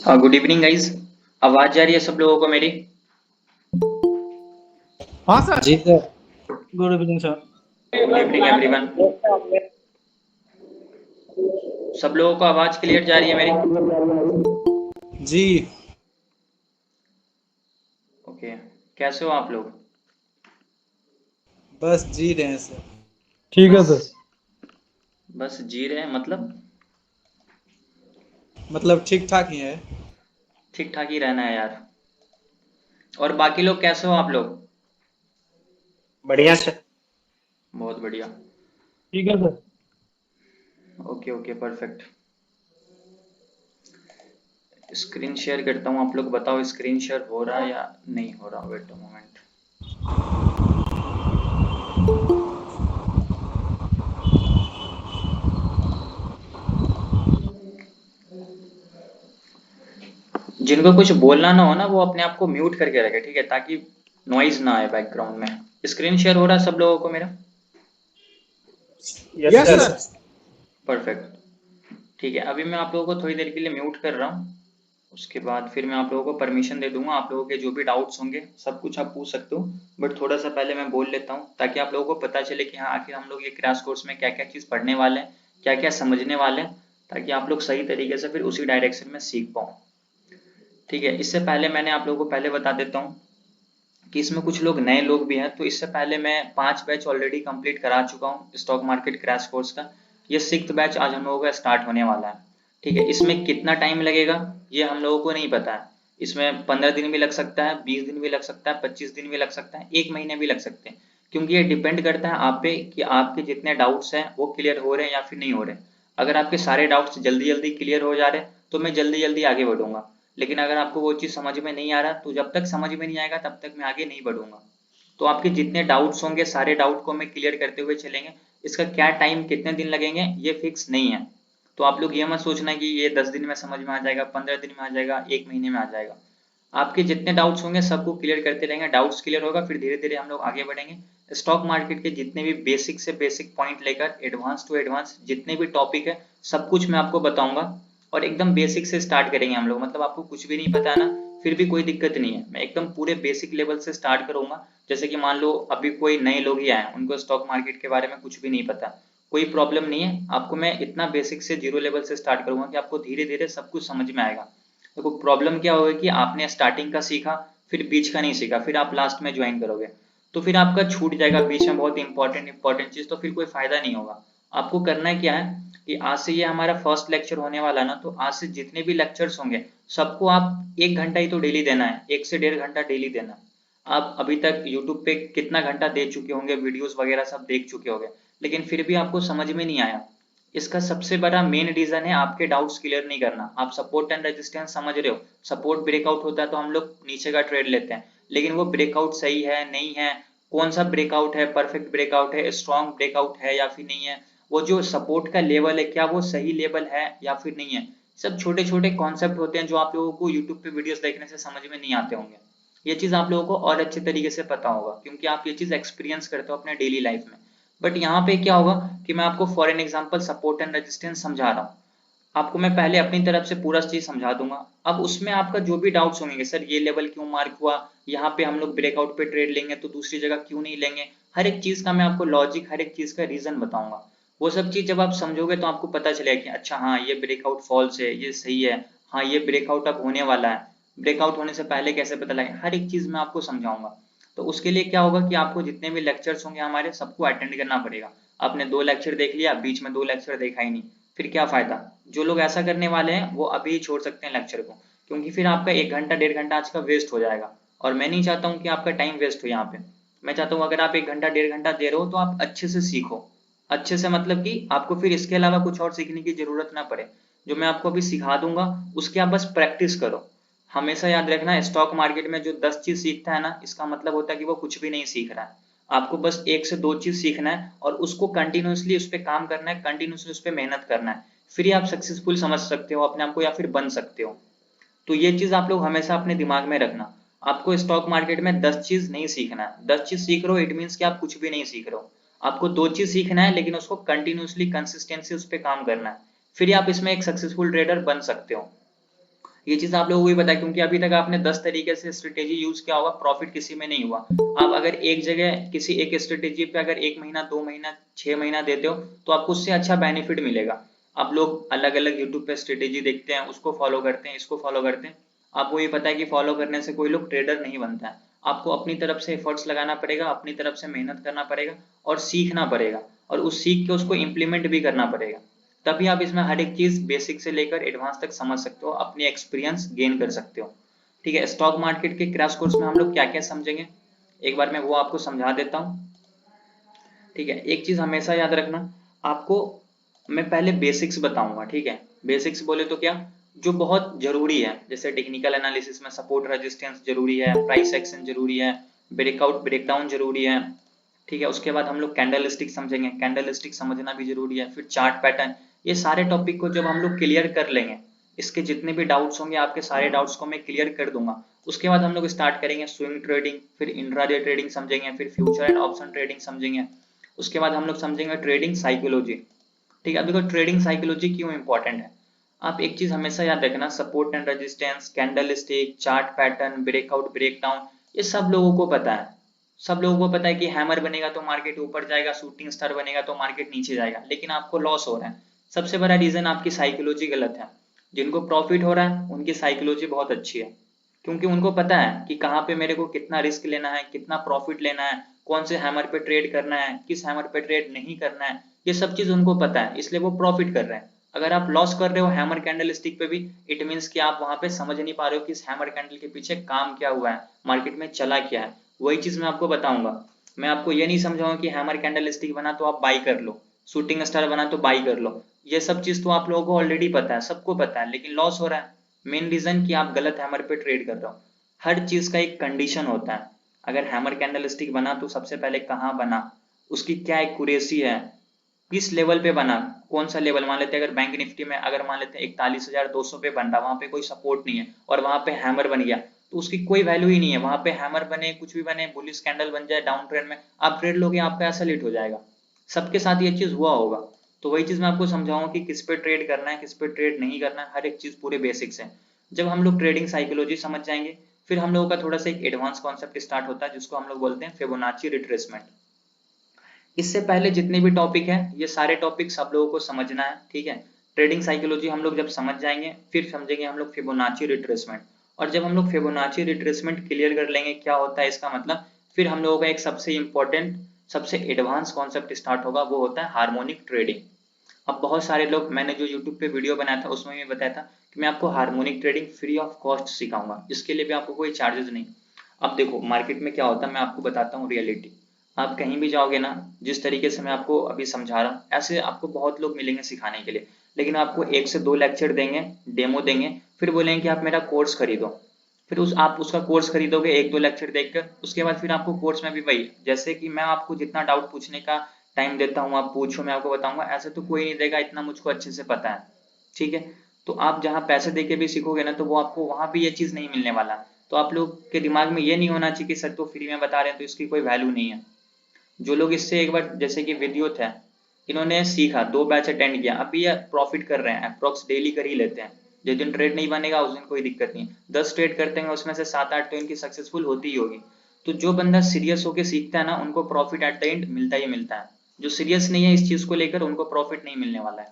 Good evening guys. आवाज जा रही है सब लोगों को मेरी? हाँ सर। जी sir. Good evening sir. Good evening everyone. सब लोगों को आवाज क्लियर जा रही है मेरी? जी ओके। कैसे हो आप लोग? बस जी रहे हैं सर। ठीक है बस सर। बस जी रहे हैं मतलब? मतलब ठीक ठाक ही है। ठीक ठाक ही रहना है यार। और बाकी लोग कैसे हो आप लोग? बढ़िया सर। बहुत बढ़िया। ठीक है sir. Okay okay perfect. Screen share करता हूँ, आप लोग बताओ स्क्रीन शेयर हो रहा है या नहीं हो रहा? Wait a moment. जिनको कुछ बोलना ना हो ना, वो अपने आप को म्यूट करके रखे, ठीक है, ताकि नॉइज ना आए बैकग्राउंड में। स्क्रीन शेयर हो रहा है सब लोगों को मेरा? Yes yes sir. Sir. Perfect. ठीक है, अभी मैं आप लोगों को थोड़ी देर के लिए म्यूट कर रहा हूँ। उसके बाद फिर मैं आप लोगों को परमिशन दे दूंगा। आप लोगों के जो भी डाउट्स होंगे सब कुछ आप पूछ सकते हो, बट थोड़ा सा पहले मैं बोल लेता हूँ ताकि आप लोगों को पता चले कि हाँ आखिर हम लोग ये क्रैश कोर्स में क्या क्या चीज़ पढ़ने वाले हैं, क्या क्या समझने वाले हैं, ताकि आप लोग सही तरीके से फिर उसी डायरेक्शन में सीख पाओ। ठीक है, इससे पहले मैंने आप लोगों को पहले बता देता हूँ कि इसमें कुछ लोग नए लोग भी हैं। तो इससे पहले मैं 5 बैच ऑलरेडी कंप्लीट करा चुका हूँ स्टॉक मार्केट क्रैश कोर्स का। ये 6th बैच आज हम लोगों का स्टार्ट होने वाला है। ठीक है, इसमें कितना टाइम लगेगा ये हम लोगों को नहीं पता है। इसमें 15 दिन भी लग सकता है, 20 दिन भी लग सकता है, 25 दिन भी लग सकता है, 1 महीने भी लग सकते हैं, क्योंकि ये डिपेंड करता है आप पे कि आपके जितने डाउट्स हैं वो क्लियर हो रहे हैं या फिर नहीं हो रहे। अगर आपके सारे डाउट्स जल्दी जल्दी क्लियर हो जा रहे हैं तो मैं जल्दी जल्दी आगे बढ़ूंगा, लेकिन अगर आपको वो चीज़ समझ में नहीं आ रहा तो जब तक समझ में नहीं आएगा तब तक मैं आगे नहीं बढ़ूंगा। तो आपके जितने डाउट्स होंगे सारे डाउट को मैं क्लियर करते हुए चलेंगे। इसका क्या टाइम कितने दिन लगेंगे ये फिक्स नहीं है। तो आप लोग ये मत सोचना कि ये 10 दिन में समझ में आ जाएगा, 15 दिन में आ जाएगा, 1 महीने में आ जाएगा। आपके जितने डाउट्स होंगे सबको क्लियर करते रहेंगे। डाउट्स क्लियर होगा फिर धीरे धीरे हम लोग आगे बढ़ेंगे। स्टॉक मार्केट के जितने भी बेसिक से बेसिक पॉइंट लेकर एडवांस टू एडवांस जितने भी टॉपिक है सब कुछ मैं आपको बताऊंगा। और एकदम बेसिक से स्टार्ट करेंगे हम लोग, मतलब आपको कुछ भी नहीं पता ना फिर भी कोई दिक्कत नहीं है, मैं एकदम पूरे बेसिक लेवल से स्टार्ट करूंगा। जैसे कि मान लो अभी कोई नए लोग ही आए, उनको स्टॉक मार्केट के बारे में कुछ भी नहीं पता, कोई प्रॉब्लम नहीं है। आपको मैं इतना बेसिक से जीरो लेवल से स्टार्ट करूंगा कि आपको धीरे धीरे सब कुछ समझ में आएगा। देखो प्रॉब्लम क्या होगा कि आपने स्टार्टिंग का सीखा फिर बीच का नहीं सीखा, फिर आप लास्ट में ज्वाइन करोगे तो फिर आपका छूट जाएगा बीच में बहुत इंपॉर्टेंट इंपॉर्टेंट चीज, तो फिर कोई फायदा नहीं होगा। आपको करना क्या है कि आज से ये हमारा फर्स्ट लेक्चर होने वाला ना, तो आज से जितने भी लेक्चर्स होंगे सबको आप 1 घंटा ही तो डेली देना है, 1 से 1.5 घंटा डेली देना है। आप अभी तक यूट्यूब पे कितना घंटा दे चुके होंगे, वीडियोस वगैरह सब देख चुके होंगे, लेकिन फिर भी आपको समझ में नहीं आया। इसका सबसे बड़ा मेन रीजन है आपके डाउट्स क्लियर नहीं करना। आप सपोर्ट एंड रेजिस्टेंस समझ रहे हो, सपोर्ट ब्रेकआउट होता है तो हम लोग नीचे का ट्रेड लेते हैं, लेकिन वो ब्रेकआउट सही है नहीं है, कौन सा ब्रेकआउट है, परफेक्ट ब्रेकआउट है, स्ट्रॉन्ग ब्रेकआउट है या फिर नहीं है, वो जो सपोर्ट का लेवल है क्या वो सही लेवल है या फिर नहीं है, सब छोटे छोटे कॉन्सेप्ट होते हैं जो आप लोगों को यूट्यूब पे वीडियोस देखने से समझ में नहीं आते होंगे। ये चीज आप लोगों को और अच्छे तरीके से पता होगा क्योंकि आप ये चीज एक्सपीरियंस करते हो अपने डेली लाइफ में। बट यहाँ पे क्या होगा कि मैं आपको for an example support and resistance समझा रहा हूँ, आपको मैं पहले अपनी तरफ से पूरा चीज समझा दूंगा। अब उसमें आपका जो भी डाउट्स होंगे, सर ये लेवल क्यों मार्क हुआ, यहाँ पे हम लोग ब्रेकआउट पे ट्रेड लेंगे तो दूसरी जगह क्यों नहीं लेंगे, हर एक चीज का मैं आपको लॉजिक, हर एक चीज का रीजन बताऊंगा। वो सब चीज जब आप समझोगे तो आपको पता चलेगा कि अच्छा हाँ ये ब्रेकआउट फॉल्स है, ये सही है, हाँ ये ब्रेकआउट अब होने वाला है, ब्रेकआउट होने से पहले कैसे पता लगे, हर एक चीज मैं आपको समझाऊंगा। तो उसके लिए क्या होगा कि आपको जितने भी लेक्चर्स होंगे हमारे सबको अटेंड करना पड़ेगा। आपने 2 लेक्चर देख लिया, बीच में 2 लेक्चर देखा ही नहीं, फिर क्या फायदा। जो लोग ऐसा करने वाले हैं वो अभी छोड़ सकते हैं लेक्चर को, क्योंकि फिर आपका 1 घंटा 1.5 घंटा आज का वेस्ट हो जाएगा। और मैं नहीं चाहता हूँ कि आपका टाइम वेस्ट हो यहाँ पे। मैं चाहता हूँ अगर आप 1 घंटा 1.5 घंटा दे रहे हो तो आप अच्छे से सीखो। अच्छे से मतलब कि आपको फिर इसके अलावा कुछ और सीखने की जरूरत ना पड़े। जो मैं आपको अभी सिखा दूंगा उसकी आप बस प्रैक्टिस करो। हमेशा याद रखना स्टॉक मार्केट में जो 10 चीज सीखता है ना, इसका मतलब होता है कि वो कुछ भी नहीं सीख रहा है। आपको बस 1 से 2 चीज सीखना है और उसको कंटिन्यूसली उस पर काम करना है, कंटिन्यूसली उस पर मेहनत करना है, फिर ही आप सक्सेसफुल समझ सकते हो अपने आप को या फिर बन सकते हो। तो ये चीज आप लोग हमेशा अपने दिमाग में रखना। आपको स्टॉक मार्केट में 10 चीज नहीं सीखना है। 10 चीज सीख रहे हो इट मीन्स कि आप कुछ भी नहीं सीख रहे हो। आपको 2 चीज सीखना है लेकिन उसको कंटिन्यूसली कंसिस्टेंसी उस पर काम करना है, फिर ही आप इसमें एक सक्सेसफुल ट्रेडर बन सकते हो। ये चीज आप लोगों को भी पता है, क्योंकि अभी तक आपने 10 तरीके से स्ट्रेटेजी यूज किया होगा, प्रॉफिट किसी में नहीं हुआ। आप अगर एक जगह किसी एक स्ट्रेटेजी पे अगर 1 महीना 2 महीना 6 महीना देते हो तो आपको उससे अच्छा बेनिफिट मिलेगा। आप लोग अलग अलग यूट्यूब पे स्ट्रेटेजी देखते हैं, उसको फॉलो करते हैं, इसको फॉलो करते हैं। आपको ये पता है कि फॉलो करने से कोई लोग ट्रेडर नहीं बनता है। आपको अपनी तरफ से एफर्ट्स लगाना पड़ेगा, अपनी तरफ से मेहनत करना पड़ेगा और सीखना पड़ेगा, और उस सीख के उसको इम्प्लीमेंट भी करना पड़ेगा। तभी आप इसमें हर एक चीज बेसिक से लेकर एडवांस तक समझ सकते हो, अपनी एक्सपीरियंस गेन कर सकते हो। ठीक है, स्टॉक मार्केट के क्रैश कोर्स में हम लोग क्या क्या समझेंगे, एक बार मैं वो आपको समझा देता हूँ। ठीक है, एक चीज हमेशा याद रखना, आपको मैं पहले बेसिक्स बताऊंगा। ठीक है, बेसिक्स बोले तो क्या, जो बहुत जरूरी है, जैसे टेक्निकल एनालिसिस में सपोर्ट रेजिस्टेंस जरूरी है, प्राइस एक्शन जरूरी है, ब्रेकआउट ब्रेकडाउन जरूरी है। ठीक है, उसके बाद हम लोग कैंडल स्टिक समझेंगे, कैंडल स्टिक समझना भी जरूरी है, फिर चार्ट पैटर्न। ये सारे टॉपिक को जब हम लोग क्लियर कर लेंगे, इसके जितने भी डाउट्स होंगे आपके सारे डाउट्स को मैं क्लियर कर दूंगा। उसके बाद हम लोग स्टार्ट करेंगे स्विंग ट्रेडिंग, फिर इंट्राडे ट्रेडिंग समझेंगे, फिर फ्यूचर एंड ऑप्शन ट्रेडिंग समझेंगे। उसके बाद हम लोग समझेंगे ट्रेडिंग साइकोलॉजी। ठीक है, अब देखो ट्रेडिंग साइकोलॉजी क्यों इंपॉर्टेंट है। आप एक चीज हमेशा याद रखना, support and resistance, candle stick, chart pattern, breakout breakdown, ये सब लोगों को पता है। सब लोगों को पता है कि हैमर बनेगा तो मार्केट ऊपर जाएगा, शूटिंग स्टार बनेगा तो मार्केट नीचे जाएगा, लेकिन आपको लॉस हो रहा है। सबसे बड़ा रीजन आपकी साइकोलॉजी गलत है। जिनको प्रॉफिट हो रहा है उनकी साइकोलॉजी बहुत अच्छी है, क्योंकि उनको पता है कि कहाँ पे मेरे को कितना रिस्क लेना है, कितना प्रॉफिट लेना है, कौन से हैमर पे ट्रेड करना है, किस हैमर पे ट्रेड नहीं करना है। ये सब चीज उनको पता है, इसलिए वो प्रॉफिट कर रहे हैं। अगर आप लॉस कर रहे हो हैमर कैंडल स्टिक पे भी, इट मीन्स कि आप वहां पे समझ नहीं पा रहे हो कि इस हैमर कैंडल के पीछे काम क्या हुआ है, मार्केट में चला क्या है। वही चीज मैं आपको बताऊंगा। मैं आपको ये नहीं समझाऊंगा कि हैमर कैंडल स्टिक बना तो आप बाई कर लो, शूटिंग स्टार बना तो बाई कर लो। ये सब चीज तो आप लोगों को ऑलरेडी पता है, सबको पता है, लेकिन लॉस हो रहा है। मेन रीजन कि आप गलत हैमर पे ट्रेड कर रहे हो। हर चीज का एक कंडीशन होता है। अगर हैमर कैंडल स्टिक बना तो सबसे पहले कहाँ बना, उसकी क्या एक्यूरेसी है, किस लेवल पे बना, कौन सा लेवल। मान लेते हैं अगर बैंक निफ्टी में अगर मान लेते हैं 41,200 पे बन रहा, वहां पे कोई सपोर्ट नहीं है और वहां पे हैमर बन गया, तो उसकी कोई वैल्यू ही नहीं है। वहां पे हैमर बने, कुछ भी बने, बुलिश कैंडल बन जाए डाउन ट्रेंड में, आप ट्रेड लोगे, आपका ऐसा लेट हो जाएगा। सबके साथ ये चीज हुआ होगा। तो वही चीज मैं आपको समझाऊंगा कि किस पे ट्रेड करना है, किस पे ट्रेड नहीं करना है, हर एक चीज पूरे बेसिक्स है। जब हम लोग ट्रेडिंग साइकोलॉजी समझ जाएंगे, फिर हम लोगों का थोड़ा सा एक एडवांस कॉन्सेप्ट स्टार्ट होता है, जिसको हम लोग बोलते हैं फिबोनाची रिट्रेसमेंट। इससे पहले जितने भी टॉपिक हैं, ये सारे टॉपिक सब लोगों को समझना है। ठीक है, ट्रेडिंग साइकोलॉजी हम लोग जब समझ जाएंगे, फिर समझेंगे हम लोग फिबोनाची रिट्रेसमेंट। और जब हम लोग फिबोनाची रिट्रेसमेंट क्लियर कर लेंगे क्या होता है इसका मतलब, फिर हम लोगों का एक सबसे इंपॉर्टेंट सबसे एडवांस कॉन्सेप्ट स्टार्ट होगा, वो होता है हार्मोनिक ट्रेडिंग। अब बहुत सारे लोग, मैंने जो यूट्यूब पे वीडियो बनाया था उसमें भी बताया था कि मैं आपको harmonic trading free of cost सिखाऊंगा, इसके लिए भी आपको कोई चार्जेस नहीं। अब देखो मार्केट में क्या होता है, मैं आपको बताता हूँ रियलिटी। आप कहीं भी जाओगे ना, जिस तरीके से मैं आपको अभी समझा रहा हूँ, ऐसे आपको बहुत लोग मिलेंगे सिखाने के लिए, लेकिन आपको 1 से 2 लेक्चर देंगे, डेमो देंगे, फिर बोलेंगे कि आप मेरा कोर्स खरीदो। फिर आप उसका कोर्स खरीदोगे 1-2 लेक्चर देखकर, उसके बाद फिर आपको कोर्स में भी वही, जैसे कि मैं आपको जितना डाउट पूछने का टाइम देता हूँ, आप पूछो मैं आपको बताऊंगा, ऐसे तो कोई नहीं देगा, इतना मुझको अच्छे से पता है। ठीक है, तो आप जहाँ पैसे देके भी सीखोगे ना, तो वो आपको वहां भी ये चीज नहीं मिलने वाला। तो आप लोग के दिमाग में ये नहीं होना चाहिए कि सर तो फ्री में बता रहे हैं तो इसकी कोई वैल्यू नहीं है। जो लोग इससे एक बार, जैसे कि विद्युत है, इन्होंने सीखा, 2 बैच अटेंड किया, अभी ये प्रॉफिट कर रहे हैं, अप्रोक्स डेली कर ही लेते हैं। जिस दिन ट्रेड नहीं बनेगा उस दिन कोई दिक्कत नहीं, 10 ट्रेड करते हैं उसमें से 7-8 तो इनकी सक्सेसफुल होती ही होगी। तो जो बंदा सीरियस होकर सीखता है ना, उनको प्रॉफिट एट द एंड मिलता ही मिलता है। जो सीरियस नहीं है इस चीज को लेकर, उनको प्रॉफिट नहीं मिलने वाला है।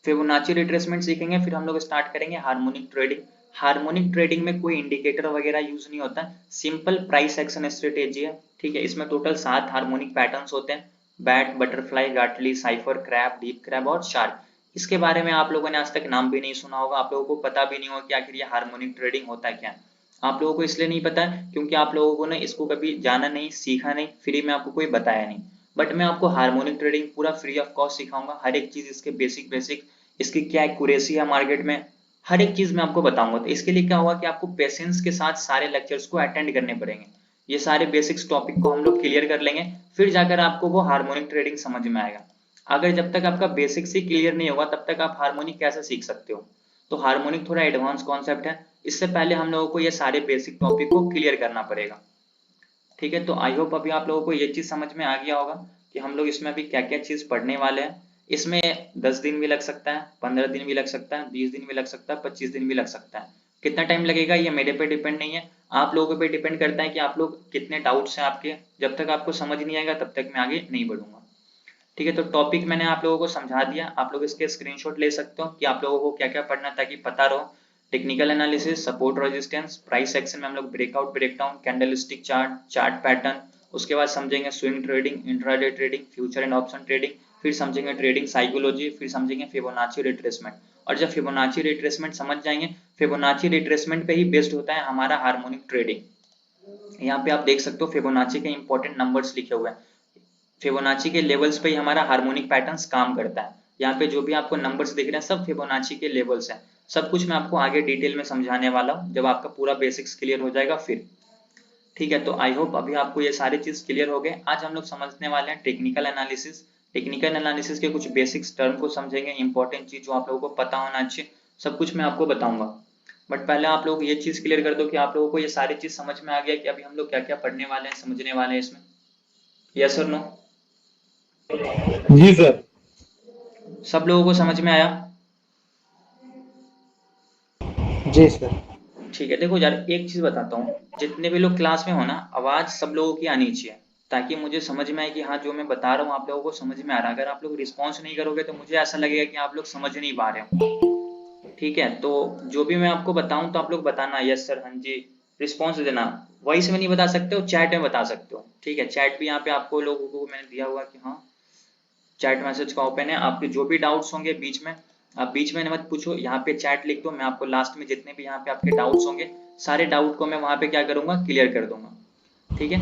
फिबोनाची रिट्रेसमेंट सीखेंगे, फिर हम लोग स्टार्ट करेंगे हार्मोनिक ट्रेडिंग। हार्मोनिक ट्रेडिंग में कोई इंडिकेटर वगैरह यूज नहीं होता, सिंपल प्राइस एक्शन स्ट्रेटेजी है। ठीक है, इसमें टोटल 7 हार्मोनिक पैटर्न्स होते हैं, bat, butterfly, Gartley, cypher, crab, deep crab और शार्क। इसके बारे में आप लोगों ने आज तक नाम भी नहीं सुना होगा, आप लोगों को पता भी नहीं होगा कि आखिर ये हार्मोनिक ट्रेडिंग होता है क्या। आप लोगों को इसलिए नहीं पता क्योंकि आप लोगों ने इसको कभी जाना नहीं, सीखा नहीं, फ्री में आपको कोई बताया नहीं। बट मैं आपको हार्मोनिक ट्रेडिंग पूरा फ्री ऑफ कॉस्ट सिखाऊंगा, हर एक चीज इसके बेसिक बेसिक, इसकी क्या एक्यूरेसी है मार्केट में, हर एक चीज मैं आपको बताऊंगा। तो इसके लिए क्या होगा कि आपको पेशेंस के साथ सारे लेक्चर्स को अटेंड करने पड़ेंगे। ये सारे बेसिक्स टॉपिक को हम लोग क्लियर कर लेंगे, फिर जाकर आपको वो हार्मोनिक ट्रेडिंग समझ में आएगा। अगर जब तक आपका बेसिक्स ही क्लियर नहीं होगा, तब तक आप हार्मोनिक कैसे सीख सकते हो। तो हार्मोनिक थोड़ा एडवांस कॉन्सेप्ट है, इससे पहले हम लोगों को ये सारे बेसिक टॉपिक को क्लियर करना पड़ेगा। ठीक है, तो आई होप अभी आप लोगों को ये चीज समझ में आ गया होगा कि हम लोग इसमें अभी क्या क्या चीज पढ़ने वाले हैं। इसमें 10 दिन भी लग सकता है, 15 दिन भी लग सकता है, 20 दिन भी लग सकता है, 25 दिन भी लग सकता है। कितना टाइम लगेगा ये मेरे पे डिपेंड नहीं है, आप लोगों पे डिपेंड करता है कि आप लोग कितने डाउट्स हैं आपके। जब तक आपको समझ नहीं आएगा तब तक मैं आगे नहीं बढ़ूंगा। ठीक है, तो टॉपिक मैंने आप लोगों को समझा दिया, आप लोग इसके स्क्रीनशॉट ले सकते हो कि आप लोगों को क्या क्या पढ़ना है, ताकि पता रहो। Technical analysis, support resistance, price action में हम लोग breakout breakdown, candlestick chart, chart pattern, उसके बाद समझेंगे swing trading, intraday trading, future and option trading, फिर समझेंगे ट्रेडिंग साइकोलॉजी, फिर समझेंगे फिबोनाची रिट्रेसमेंट। और जब फिबोनाची रिट्रेसमेंट समझ जाएंगे, फिबोनाची रिट्रेसमेंट पे ही बेस्ड होता है हमारा हार्मोनिक ट्रेडिंग। यहाँ पे आप देख सकते हो फिबोनाची के इंपॉर्टेंट नंबर्स लिखे हुए हैं, फिबोनाची के लेवल्स पे ही हमारा हार्मोनिक पैटर्न्स काम करता है। यहाँ पे जो भी आपको नंबर्स दिख रहे हैं सब फिबोनाची के लेवल्स हैं। सब कुछ मैं आपको आगे डिटेल में समझाने वाला हूँ जब आपका पूरा बेसिक्स क्लियर हो जाएगा फिर। ठीक है, तो आई होप अभी आपको ये सारी चीज क्लियर हो गए। आज हम लोग समझने वाले हैं टेक्निकल एनालिसिस। टेक्निकल एनालिसिस के कुछ बेसिक्स टर्म को समझेंगे, इंपॉर्टेंट चीज जो आप लोगों को पता होना चाहिए, सब कुछ मैं आपको बताऊंगा। बट पहले आप लोग ये चीज क्लियर कर दो कि आप लोगों को ये सारी चीज समझ में आ गया कि अभी हम लोग क्या क्या पढ़ने वाले हैं, समझने वाले हैं इसमें। यस और नो? जी सर। सब लोगों को समझ में आया? जी सर। ठीक है, देखो यार एक चीज बताता हूँ, जितने भी लोग क्लास में हो ना, आवाज सब लोगों की आनी चाहिए, ताकि मुझे समझ में आए कि हाँ जो मैं बता रहा हूँ आप लोगों को समझ में आ रहा है। अगर आप लोग रिस्पॉन्स नहीं करोगे तो मुझे ऐसा लगेगा कि आप लोग समझ नहीं पा रहे हो। ठीक है, तो जो भी मैं आपको बताऊं तो आप लोग बताना यस सर, हाँ जी, रिस्पॉन्स देना। वॉइस में नहीं बता सकते हो, चैट में बता सकते हो। ठीक है, चैट भी यहाँ पे आपको लोगों को मैंने दिया हुआ कि हाँ चैट मैसेज का ओपन है। आपके जो भी डाउट्स होंगे बीच में, आप बीच में मत पूछो, यहाँ पे चैट लिख दो, मैं आपको लास्ट में जितने भी यहाँ पे आपके डाउट्स होंगे सारे डाउट को मैं वहां पे क्या करूंगा, क्लियर कर दूंगा। ठीक है,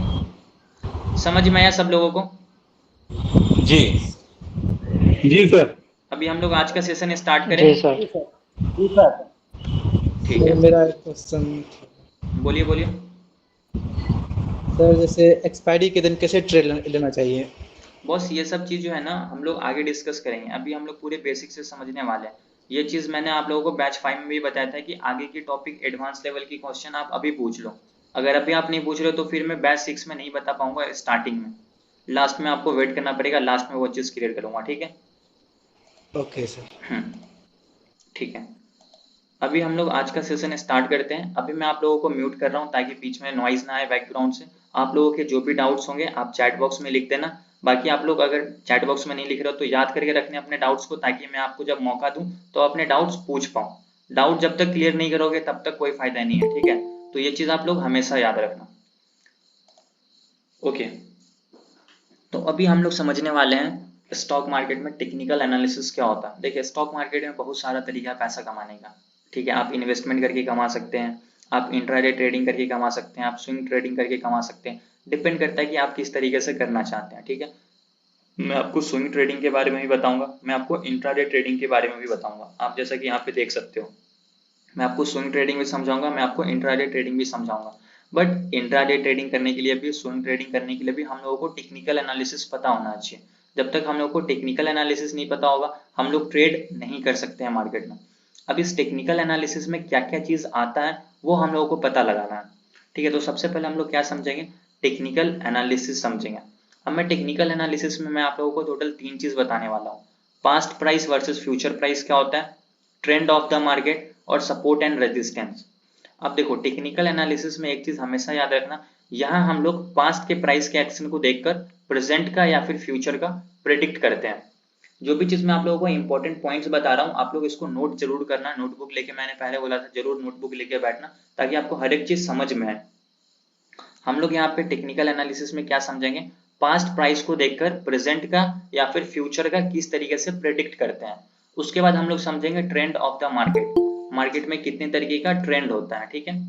समझ में आया सब लोगों को? जी जी सर। अभी हम लोग आज का सेशन स्टार्ट करें। जी सर। जी सर। ठीक सर है, मेरा एक क्वेश्चन, बोलिए बोलिए। सर जैसे एक्सपायरी के दिन कैसे ट्रेड लेना चाहिए? बॉस ये सब चीज जो है ना हम लोग आगे डिस्कस करेंगे, अभी हम लोग पूरे बेसिक से समझने वाले हैं। ये चीज मैंने आप लोगों को बैच 5 में भी बताया था कि आगे की टॉपिक एडवांस लेवल की क्वेश्चन आप अभी पूछ लो। अगर अभी आप नहीं पूछ रहे हो तो फिर मैं बैच 6 में नहीं बता पाऊंगा स्टार्टिंग में, लास्ट में आपको वेट करना पड़ेगा, लास्ट में वो चीज क्लियर करूंगा। ठीक है? Okay sir. ठीक है, अभी हम लोग आज का सेशन स्टार्ट करते हैं। अभी मैं आप लोगों को म्यूट कर रहा हूँ ताकि बीच में नॉइज ना आए बैकग्राउंड से। आप लोगों के जो भी डाउट्स होंगे आप चैट बॉक्स में लिख देना। बाकी आप लोग अगर चैट बॉक्स में नहीं लिख रहे हो तो याद करके रखने अपने डाउट्स को, ताकि मैं आपको जब मौका दूं तो अपने डाउट्स पूछ पाऊँ। डाउट जब तक क्लियर नहीं करोगे तब तक कोई फायदा नहीं है। ठीक है, तो ये चीज आप लोग हमेशा याद रखना। ओके, तो अभी हम लोग समझने वाले हैं स्टॉक मार्केट में टेक्निकल एनालिसिस क्या होता है। देखिए स्टॉक मार्केट में बहुत सारा तरीका है पैसा कमाने का। ठीक है, आप इन्वेस्टमेंट करके कमा सकते हैं, आप इंट्राडे ट्रेडिंग करके कमा सकते हैं, आप स्विंग ट्रेडिंग करके कमा सकते हैं। डिपेंड करता है कि आप किस तरीके से करना चाहते हैं। ठीक है, मैं आपको स्विंग ट्रेडिंग के बारे में भी बताऊंगा, मैं आपको इंट्राडे ट्रेडिंग के बारे में भी बताऊंगा। आप जैसा कि यहाँ पे देख सकते हो, मैं आपको स्विंग ट्रेडिंग भी समझाऊंगा, मैं आपको इंट्राडे ट्रेडिंग भी समझाऊंगा। बट इंट्राडे ट्रेडिंग करने के लिए भी, स्विंग ट्रेडिंग करने के लिए भी हम लोगों को टेक्निकल एनालिसिस पता होना चाहिए। जब तक हम लोगों को टेक्निकल एनालिसिस नहीं पता होगा हम लोग ट्रेड नहीं कर सकते हैं मार्केट में। अब इस टेक्निकल एनालिसिस में क्या क्या चीज आता है वो हम लोगों को पता लगाना है। ठीक है, तो सबसे पहले हम लोग क्या समझेंगे, टेक्निकल एनालिसिस समझेंगे। अब मैं टेक्निकल एनालिसिस में मैं आप लोगों को टोटल 3 चीज बताने वाला हूँ। Past price versus future price क्या होता है, ट्रेंड ऑफ द मार्केट, और सपोर्ट एंड रेजिस्टेंस। अब देखो टेक्निकल एनालिसिस में एक चीज हमेशा याद रखना, यहाँ हम लोग पास्ट के प्राइस के एक्शन को देखकर प्रेजेंट का या फिर फ्यूचर का प्रेडिक्ट करते हैं। जो भी चीज मैं आप लोगों को इंपॉर्टेंट पॉइंट्स बता रहा हूँ आप लोग इसको नोट जरूर करना, नोटबुक लेके, मैंने पहले बोला था जरूर नोटबुक लेके बैठना, ताकि आपको हर एक चीज समझ में आए। हम लोग यहाँ पे टेक्निकल एनालिसिस में क्या समझेंगे, पास्ट प्राइस को देखकर प्रेजेंट का या फिर फ्यूचर का किस तरीके से प्रेडिक्ट करते हैं। उसके बाद हम लोग समझेंगे trend of the market, market में कितने तरीके का ट्रेंड होता है। ठीक है,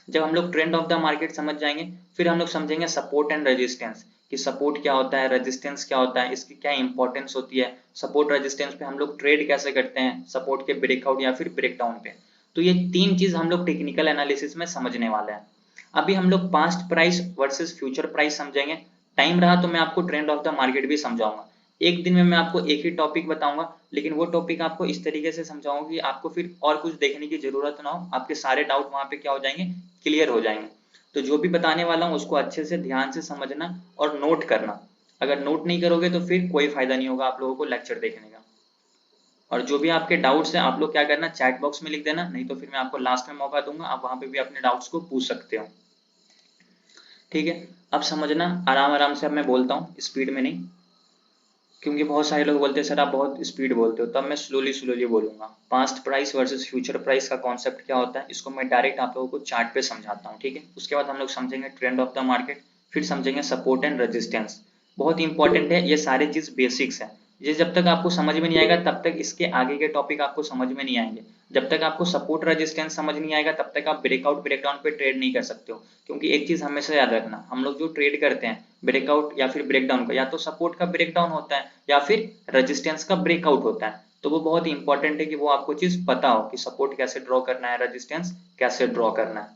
जब हम लोग ट्रेंड ऑफ द मार्केट समझ जाएंगे फिर हम लोग समझेंगे सपोर्ट एंड रेजिस्टेंस, कि सपोर्ट क्या होता है, रेजिस्टेंस क्या होता है, इसकी क्या इंपॉर्टेंस होती है, सपोर्ट रेजिस्टेंस पे हम लोग ट्रेड कैसे करते हैं, सपोर्ट के ब्रेकआउट या फिर ब्रेकडाउन पे। तो ये 3 चीज हम लोग टेक्निकल एनालिसिस में समझने वाले हैं। अभी हम लोग past price versus future price समझेंगे। टाइम रहा तो मैं आपको ट्रेंड ऑफ द मार्केट भी समझाऊंगा। एक दिन में मैं आपको एक ही टॉपिक बताऊंगा, लेकिन वो टॉपिक आपको इस तरीके से समझाऊंगा कि आपको फिर और कुछ देखने की जरूरत ना हो, आपके सारे डाउट वहां पे क्या हो जाएंगे, क्लियर हो जाएंगे। तो जो भी बताने वाला हूँ उसको अच्छे से ध्यान से समझना और नोट करना। अगर नोट नहीं करोगे तो फिर कोई फायदा नहीं होगा आप लोगों को लेक्चर देखने का। और जो भी आपके डाउट्स हैं आप लोग क्या करना, चैट बॉक्स में लिख देना, नहीं तो फिर मैं आपको लास्ट में मौका दूंगा, आप वहां पे भी अपने डाउट्स को पूछ सकते हो। ठीक है, अब समझना आराम आराम से। अब मैं बोलता हूँ, स्पीड में नहीं, क्योंकि बहुत सारे लोग बोलते हैं सर आप बहुत स्पीड बोलते हो, तब मैं स्लोली स्लोली बोलूंगा। Past price versus future price का कॉन्सेप्ट क्या होता है, इसको मैं डायरेक्ट आप लोगों को चार्ट पे समझाता हूँ। ठीक है, उसके बाद हम लोग समझेंगे ट्रेंड ऑफ द मार्केट, फिर समझेंगे सपोर्ट एंड रेजिस्टेंस। बहुत इंपॉर्टेंट है, ये सारी चीज बेसिक्स है। ये जब तक आपको समझ में नहीं आएगा तब तक इसके आगे के टॉपिक आपको समझ में नहीं आएंगे। जब तक आपको सपोर्ट रेजिस्टेंस समझ नहीं आएगा तब तक आप ब्रेकआउट ब्रेकडाउन पे ट्रेड नहीं कर सकते हो। क्योंकि एक चीज हमेशा याद रखना, हम लोग जो ट्रेड करते हैं ब्रेकआउट या फिर ब्रेकडाउन का, या तो सपोर्ट का ब्रेकडाउन होता है या फिर रेजिस्टेंस का ब्रेकआउट होता है। तो वो बहुत इंपॉर्टेंट है कि वो आपको चीज पता हो कि सपोर्ट कैसे ड्रॉ करना है, रेजिस्टेंस कैसे ड्रॉ करना है।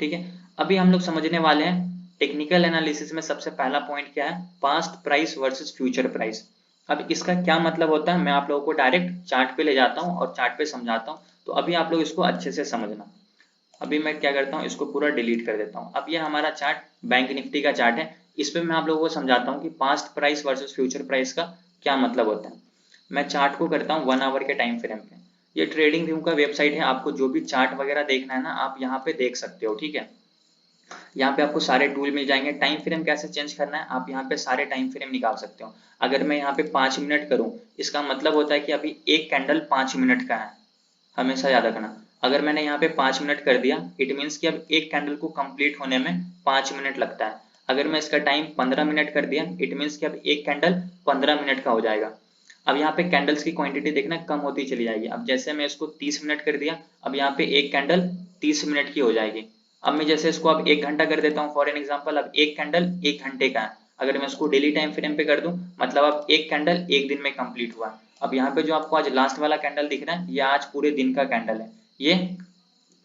ठीक है, अभी हम लोग समझने वाले हैं टेक्निकल एनालिसिस में सबसे पहला पॉइंट क्या है, past price versus future price. अब इसका क्या मतलब होता है मैं आप लोगों को डायरेक्ट चार्ट पे ले जाता हूँ और चार्ट पे समझाता हूँ, तो अभी आप लोग इसको अच्छे से समझना। अभी मैं क्या करता हूँ, इसको पूरा डिलीट कर देता हूँ। अब ये हमारा चार्ट बैंक निफ्टी का चार्ट है, इस पे मैं आप लोगों को समझाता हूँ कि past price versus future price का क्या मतलब होता है। मैं चार्ट को करता हूँ 1 आवर के टाइम फ्रेम पे। ये ट्रेडिंग व्यू का वेबसाइट है, आपको जो भी चार्ट वगैरह देखना है ना आप यहाँ पे देख सकते हो। ठीक है, यहाँ पे आपको सारे टूल मिल जाएंगे। टाइम फ्रेम कैसे चेंज करना है, आप यहाँ पे सारे टाइम फ्रेम निकाल सकते हो। अगर मैं यहाँ पे 5 मिनट करूँ, इसका मतलब होता है कि अभी एक कैंडल 5 मिनट का है, हमेशा याद रखना। अगर मैंने यहाँ पे 5 मिनट कर दिया, इट मीन्स कि अब एक कैंडल को कंप्लीट होने में 5 मिनट लगता है। अगर मैं इसका टाइम 15 मिनट कर दिया, इट मीन्स कि अब एक कैंडल 15 मिनट का हो जाएगा। अब यहाँ पे कैंडल्स की क्वांटिटी देखना कम होती चली जाएगी। अब जैसे मैं इसको 30 मिनट कर दिया, अब यहाँ पे एक कैंडल 30 मिनट की हो जाएगी। अब मैं जैसे इसको अब 1 घंटा कर देता हूँ फॉर एन एग्जाम्पल, अब एक कैंडल 1 घंटे का है। अगर मैं इसको डेली टाइम फ्रेम पे कर दूं, मतलब अब एक कैंडल एक दिन में कंप्लीट हुआ। अब यहाँ पे जो आपको आज लास्ट वाला कैंडल दिख रहा है, ये आज पूरे दिन का कैंडल है। ये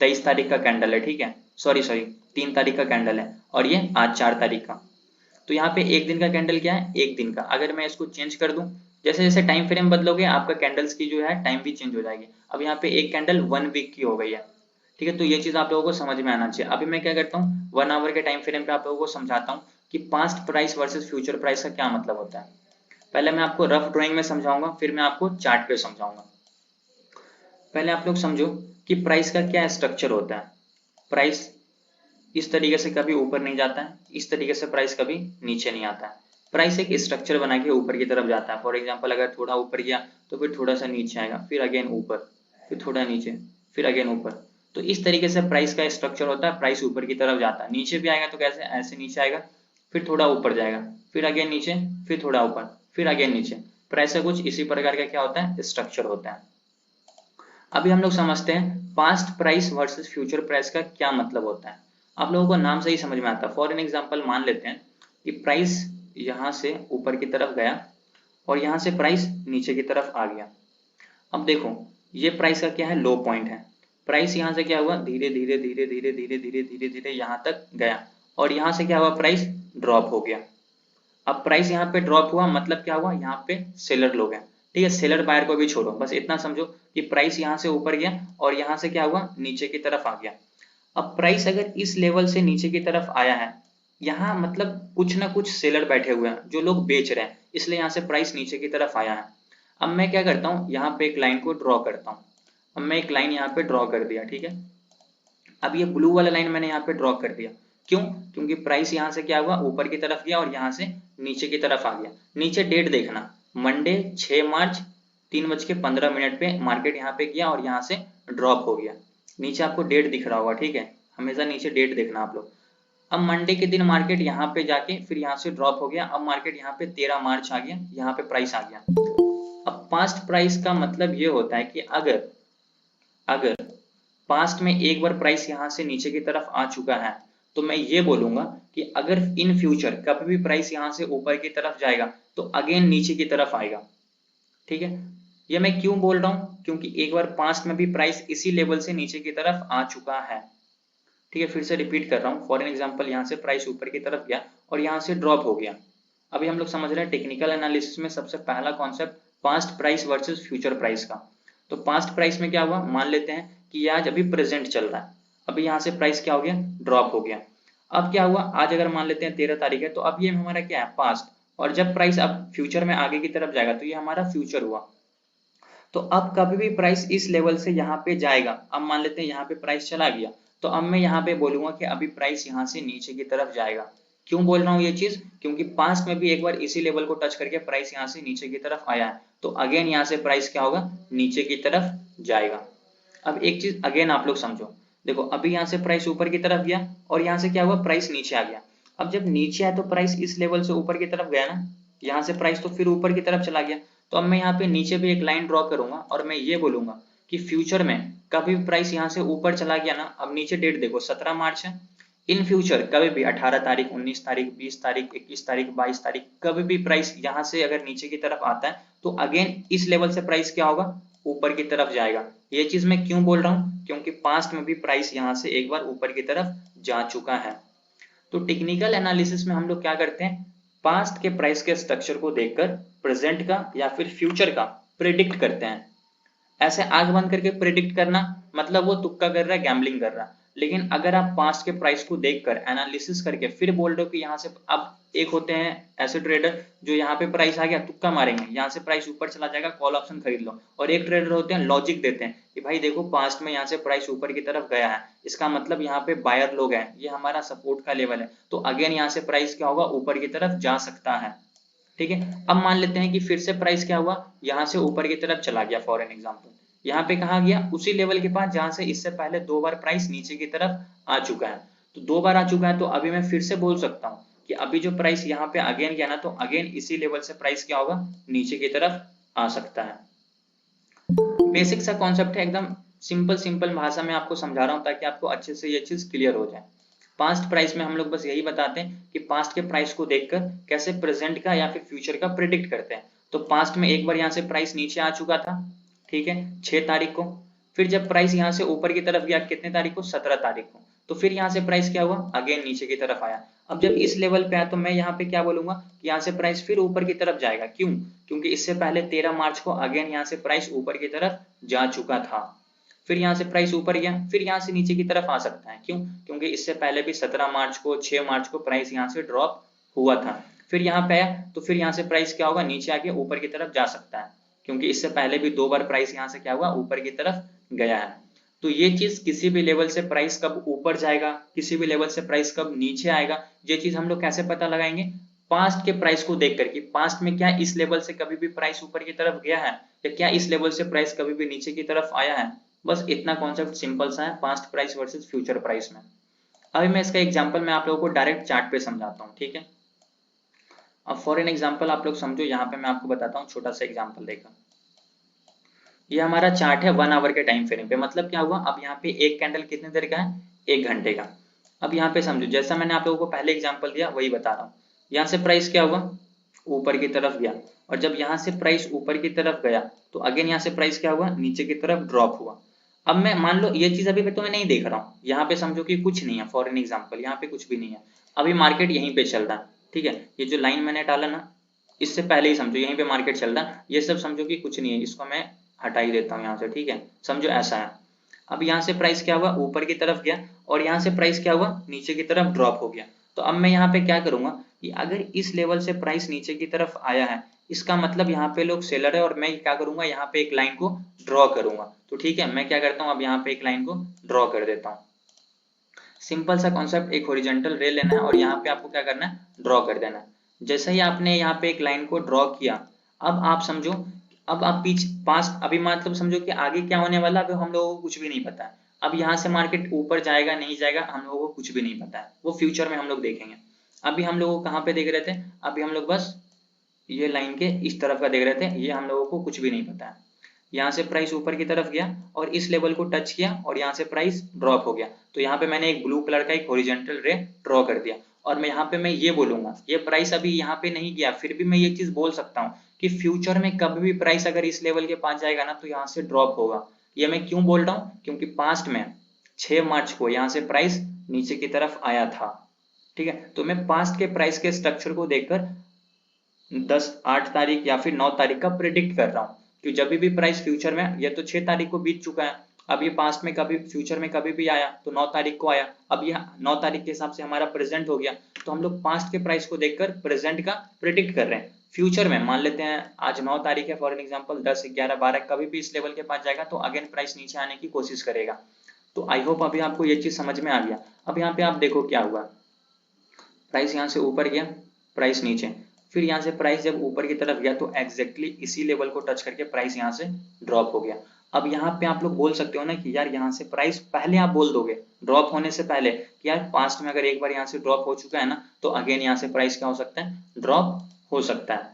23 तारीख का कैंडल है। ठीक है, सॉरी 3 तारीख का कैंडल है, और ये आज 4 तारीख का। तो यहाँ पे एक दिन का कैंडल क्या है, एक दिन का। अगर मैं इसको चेंज कर दूं, जैसे जैसे टाइम फ्रेम बदलोगे आपका कैंडल्स की जो है टाइम भी चेंज हो जाएगी। अब यहाँ पे एक कैंडल 1 वीक की हो गई है। ठीक है, तो ये चीज आप लोगों को समझ में आना चाहिए। अभी मैं क्या करता हूँ, 1 आवर के टाइम फ्रेम पे आप लोगों को समझाता हूँ कि past price versus future price का क्या मतलब होता है। पहले मैं आपको रफ ड्राइंग में समझाऊंगा, फिर मैं आपको चार्ट पे समझाऊंगा। पहले आप लोग समझो कि प्राइस का क्या स्ट्रक्चर होता है। प्राइस इस तरीके से कभी ऊपर नहीं जाता है, इस तरीके से प्राइस कभी नीचे नहीं आता है। प्राइस एक स्ट्रक्चर बना के ऊपर की तरफ जाता है। फॉर एग्जांपल अगर थोड़ा ऊपर गया तो फिर थोड़ा सा नीचे आएगा, फिर अगेन ऊपर, फिर थोड़ा नीचे, फिर अगेन ऊपर। तो इस तरीके से प्राइस का स्ट्रक्चर होता है। प्राइस ऊपर की तरफ जाता है, नीचे भी आएगा तो कैसे, ऐसे नीचे आएगा, फिर थोड़ा ऊपर जाएगा, फिर अगेन नीचे, फिर थोड़ा ऊपर, फिर अगेन नीचे। प्राइस का कुछ इसी प्रकार का क्या होता है, स्ट्रक्चर होता है। अभी हम लोग समझते हैं past price versus future price का क्या मतलब होता है। आप लोगों को नाम से ही समझ में आता है। फॉर एन एग्जांपल मान लेते हैं कि प्राइस यहां से ऊपर की तरफ गया और यहां से प्राइस नीचे की तरफ आ गया। अब देखो ये प्राइस का क्या है, लो पॉइंट है। प्राइस यहां से क्या हुआ, धीरे धीरे धीरे धीरे धीरे धीरे धीरे धीरे यहां तक गया, और यहां से क्या हुआ, प्राइस ड्रॉप हो गया। अब प्राइस यहाँ पे ड्रॉप हुआ, मतलब क्या हुआ, यहाँ पे सेलर लोग हैं। ठीक है, सेलर बायर को भी छोड़ो, बस इतना समझो कि प्राइस यहाँ से ऊपर गया और यहाँ से क्या हुआ, नीचे की तरफ आ गया। अब प्राइस अगर इस लेवल से नीचे की तरफ आया है, यहाँ मतलब कुछ ना कुछ सेलर बैठे हुए हैं जो लोग बेच रहे हैं, इसलिए यहाँ से प्राइस नीचे की तरफ आया है। अब मैं क्या करता हूँ, यहाँ पे एक लाइन को ड्रॉ करता हूँ। अब मैं एक लाइन यहाँ पे ड्रॉ कर दिया। ठीक है, अब ये ब्लू वाला लाइन मैंने यहाँ पे ड्रॉ कर दिया। क्यों, क्योंकि प्राइस यहाँ से क्या हुआ, ऊपर की तरफ गया और यहाँ से नीचे की तरफ आ गया। नीचे डेट देखना, मंडे 6 मार्च 3:15 पे मार्केट यहाँ पे गया और यहाँ से ड्रॉप हो गया। नीचे आपको डेट दिख रहा होगा। ठीक है, हमेशा नीचे डेट देखना आप लोग। अब मंडे के दिन मार्केट यहाँ पे जाके फिर यहाँ से ड्रॉप हो गया। अब मार्केट यहाँ पे 13 मार्च आ गया, यहाँ पे प्राइस आ गया। अब पास्ट प्राइस का मतलब ये होता है कि अगर अगर पास्ट में एक बार प्राइस यहां से नीचे की तरफ आ चुका है, तो मैं ये बोलूंगा कि अगर इन फ्यूचर कभी भी प्राइस यहां से ऊपर की तरफ जाएगा तो अगेन नीचे की तरफ आएगा। ठीक है, ये मैं क्यों बोल रहा हूं, क्योंकि एक बार पास्ट में भी प्राइस इसी लेवल से नीचे की तरफ आ चुका है। ठीक है, फिर से रिपीट कर रहा हूं। फॉर एन एग्जांपल यहाँ से प्राइस ऊपर की तरफ गया और यहाँ से ड्रॉप हो गया। अभी हम लोग समझ रहे हैं टेक्निकल एनालिसिस में सबसे पहला concept past price versus future price का। तो पास्ट प्राइस में क्या हुआ, मान लेते हैं कि ये आज अभी प्रेजेंट चल रहा है। अभी यहाँ से प्राइस क्या हो गया, ड्रॉप हो गया। अब क्या हुआ, आज अगर मान लेते हैं 13 तारीख है, तो अब ये हमारा क्या है, पास्ट। और जब प्राइस अब फ्यूचर में आगे की तरफ जाएगा तो ये हमारा फ्यूचर हुआ। तो अब कभी भी प्राइस इस लेवल से यहाँ पे जाएगा, अब मान लेते हैं यहाँ पे प्राइस चला गया, तो अब मैं यहाँ पे बोलूंगा कि अभी प्राइस यहाँ से नीचे की तरफ जाएगा। क्यों बोल रहा हूँ ये चीज, क्योंकि पास्ट में भी एक बार इसी लेवल को टच करके प्राइस यहाँ से नीचे की तरफ आया है, तो अगेन यहाँ से प्राइस क्या होगा, नीचे की तरफ जाएगा। अब एक चीज अगेन आप लोग समझो, देखो अभी यहाँ से प्राइस ऊपर की तरफ गया और यहाँ से क्या हुआ, प्राइस नीचे आ गया। अब जब नीचे आया तो प्राइस इस लेवल से ऊपर की तरफ गया ना, यहाँ से प्राइस तो फिर ऊपर की तरफ चला गया। तो अब मैं यहाँ पे नीचे भी एक लाइन ड्रॉ करूंगा और मैं ये बोलूंगा कि फ्यूचर में कभी भी प्राइस यहाँ से ऊपर चला गया ना, अब नीचे डेट देखो 17 मार्च है, इन फ्यूचर कभी भी 18 तारीख, 19 तारीख, 20 तारीख, 21 तारीख, 22 तारीख, कभी भी प्राइस यहाँ से अगर नीचे की तरफ आता है तो अगेन इस लेवल से प्राइस क्या होगा, ऊपर की तरफ जाएगा। ये चीज मैं क्यों बोल रहा हूँ, क्योंकि पास्ट में भी प्राइस यहाँ से एक बार ऊपर की तरफ जा चुका है। तो टेक्निकल एनालिसिस में हम लोग क्या करते हैं, पास्ट के प्राइस के स्ट्रक्चर को देखकर प्रेजेंट का या फिर फ्यूचर का प्रिडिक्ट करते हैं। ऐसे आंख बंद करके प्रिडिक्ट करना मतलब वो तुक्का कर रहा है, गैम्बलिंग कर रहा है। लेकिन अगर आप पास्ट के प्राइस को देखकर एनालिसिस करके फिर बोल रहे हो कि यहाँ से, अब एक होते हैं ऐसे ट्रेडर जो यहाँ पे प्राइस आ गया तुक्का मारेंगे, यहाँ से प्राइस ऊपर चला जाएगा कॉल ऑप्शन खरीद लो, और एक ट्रेडर होते हैं लॉजिक देते हैं कि भाई देखो पास्ट में यहाँ से प्राइस ऊपर की तरफ गया है, इसका मतलब यहाँ पे बायर लोग हैं, ये हमारा सपोर्ट का लेवल है, तो अगेन यहाँ से प्राइस क्या होगा, ऊपर की तरफ जा सकता है। ठीक है, अब मान लेते हैं कि फिर से प्राइस क्या हुआ, यहाँ से ऊपर की तरफ चला गया, फॉर एन एग्जाम्पल यहाँ पे कहा गया, उसी लेवल के पास जहां से इससे पहले 2 बार प्राइस नीचे की तरफ आ चुका है। तो 2 बार आ चुका है तो अभी मैं फिर से बोल सकता हूँ कि अभी जो प्राइस यहाँ पे अगेन गया ना, तो अगेन इसी लेवल से प्राइस क्या होगा, नीचे की तरफ आ सकता है। बेसिक सा कॉन्सेप्ट है, एकदम सिंपल भाषा में आपको समझा रहा हूँ ताकि आपको अच्छे से ये चीज क्लियर हो जाए। पास्ट प्राइस में हम लोग बस यही बताते हैं कि पास्ट के प्राइस को देखकर कैसे प्रेजेंट का या फिर फ्यूचर का प्रिडिक्ट करते हैं। तो पास्ट में एक बार यहाँ से प्राइस नीचे आ चुका था, ठीक है, 6 तारीख को, फिर जब प्राइस यहाँ से ऊपर की तरफ गया कितने तारीख को, 17 तारीख को, तो फिर यहाँ से प्राइस क्या हुआ, अगेन नीचे की तरफ आया। अब जब इस लेवल पे आया तो मैं यहाँ पे क्या बोलूंगा कि यहाँ से प्राइस फिर ऊपर की तरफ जाएगा। क्यों, क्योंकि इससे पहले 13 मार्च को अगेन यहाँ से प्राइस ऊपर की तरफ जा चुका था, फिर यहाँ से प्राइस ऊपर गया, फिर यहाँ से नीचे की तरफ आ सकता है। क्यों, क्योंकि इससे पहले भी 17 मार्च को, 6 मार्च को प्राइस यहाँ से ड्रॉप हुआ था, फिर यहाँ पे आया तो फिर यहाँ से प्राइस क्या होगा, नीचे आके ऊपर की तरफ जा सकता है, क्योंकि इससे पहले भी 2 बार प्राइस यहाँ से क्या हुआ, ऊपर की तरफ गया है। तो ये चीज किसी भी लेवल से प्राइस कब ऊपर जाएगा, किसी भी लेवल से प्राइस कब नीचे आएगा, ये चीज हम लोग कैसे पता लगाएंगे, पास्ट के प्राइस को देख करके, पास्ट में क्या इस लेवल से कभी भी प्राइस ऊपर की तरफ गया है, या क्या इस लेवल से प्राइस कभी भी नीचे की तरफ आया है। बस इतना कॉन्सेप्ट सिंपल सा है past price versus future price में। अभी मैं इसका एग्जांपल मैं आप लोगों को डायरेक्ट चार्ट पे समझाता हूँ, ठीक है। अब फॉर एन एग्जांपल आप लोग समझो, यहाँ पे मैं आपको बताता हूँ छोटा सा एग्जांपल देकर। ये हमारा चार्ट है 1 आवर के टाइम फ्रेम पे, मतलब क्या हुआ, अब यहाँ पे एक कैंडल कितने देर का है, 1 घंटे का। अब यहाँ पे समझो, जैसा मैंने आप लोगों को पहले एग्जांपल दिया वही बता रहा हूँ। यहाँ से प्राइस क्या हुआ, ऊपर की तरफ गया, और जब यहाँ से प्राइस ऊपर की तरफ गया तो अगेन यहाँ से प्राइस क्या हुआ, नीचे की तरफ ड्रॉप हुआ। अब मैं मान लो ये चीज अभी तो मैं नहीं देख रहा हूँ, यहाँ पे समझो कि कुछ नहीं है, फॉर एन एग्जाम्पल यहाँ पे कुछ भी नहीं है, अभी मार्केट यहीं पे चल रहा है, ठीक है। ये जो लाइन मैंने डाला ना, इससे पहले ही समझो यहीं पे मार्केट चल रहा है, ये सब समझो कि कुछ नहीं है, इसको मैं हटा ही देता हूँ यहाँ से, ठीक है, समझो ऐसा है। अब यहाँ से प्राइस क्या हुआ, ऊपर की तरफ गया, और यहाँ से प्राइस क्या हुआ, नीचे की तरफ ड्रॉप हो गया। तो अब मैं यहाँ पे क्या करूंगा कि अगर इस लेवल से प्राइस नीचे की तरफ आया है, इसका मतलब यहाँ पे लोग सेलर है, और मैं क्या करूंगा, यहाँ पे एक लाइन को ड्रॉ करूंगा। तो ठीक है, मैं क्या करता हूँ, अब यहाँ पे एक लाइन को ड्रॉ कर देता हूँ। सिंपल सा कॉन्सेप्ट, एक हॉरिजॉन्टल रे लेना है और यहाँ पे आपको क्या करना है, ड्रॉ कर देना है। जैसे ही आपने यहाँ पे एक लाइन को ड्रॉ किया, अब आप समझो, अब आप पास्ट अभी मतलब समझो कि आगे क्या होने वाला, अभी हम लोगों को कुछ भी नहीं पता है। अब यहाँ से मार्केट ऊपर जाएगा नहीं जाएगा हम लोगों को कुछ भी नहीं पता है, वो फ्यूचर में हम लोग देखेंगे। अभी हम लोग कहाँ पे देख रहे थे, अभी हम लोग बस ये लाइन के इस तरफ का देख रहे थे, ये हम लोगों को कुछ भी नहीं पता है। यहाँ से प्राइस ऊपर की तरफ गया और इस लेवल को टच किया और यहाँ से प्राइस ड्रॉप हो गया, तो यहाँ पे मैंने एक ब्लू कलर का एक हॉरिजॉन्टल रे ड्रॉ कर दिया। और मैं यहाँ पे मैं ये बोलूंगा, ये प्राइस अभी यहाँ पे नहीं गया, फिर भी मैं ये चीज बोल सकता हूँ कि फ्यूचर में कभी भी प्राइस अगर इस लेवल के पास जाएगा ना, तो यहाँ से ड्रॉप होगा। ये मैं क्यों बोल रहा हूँ, क्योंकि पास्ट में 6 मार्च को यहाँ से प्राइस नीचे की तरफ आया था, ठीक है। तो मैं पास्ट के प्राइस के स्ट्रक्चर को देखकर 8 तारीख या फिर 9 तारीख का प्रिडिक्ट कर रहा हूँ कि जब भी प्राइस फ्यूचर में, ये तो 6 तारीख को बीत चुका है, अब ये पास्ट में कभी फ्यूचर में कभी भी आया तो 9 तारीख को आया, अब ये 9 तारीख के हिसाब से हमारा प्रेजेंट हो गया। तो हम लोग पास्ट के प्राइस को देखकर प्रेजेंट का प्रिडिक्ट कर रहे हैं, फ्यूचर में मान लेते हैं आज 9 तारीख है, फॉर एग्जांपल 10, 11, 12 कभी भी इस लेवल के पास जाएगा तो अगेन प्राइस नीचे आने की कोशिश करेगा। तो आई होप अभी आपको ये चीज समझ में आ गया। अब यहाँ पे आप देखो क्या हुआ, प्राइस यहाँ से ऊपर गया, प्राइस नीचे, फिर यहाँ से प्राइस जब ऊपर की तरफ गया तो एग्जैक्टली इसी लेवल को टच करके प्राइस यहाँ से ड्रॉप हो गया। अब यहाँ पे आप लोग बोल सकते हो ना कि यार यहाँ से प्राइस, पहले आप बोल दोगे ड्रॉप होने से पहले कि यार पास्ट में अगर एक बार यहाँ से ड्रॉप हो चुका है ना तो अगेन यहाँ से प्राइस क्या हो सकता है, ड्रॉप हो सकता है।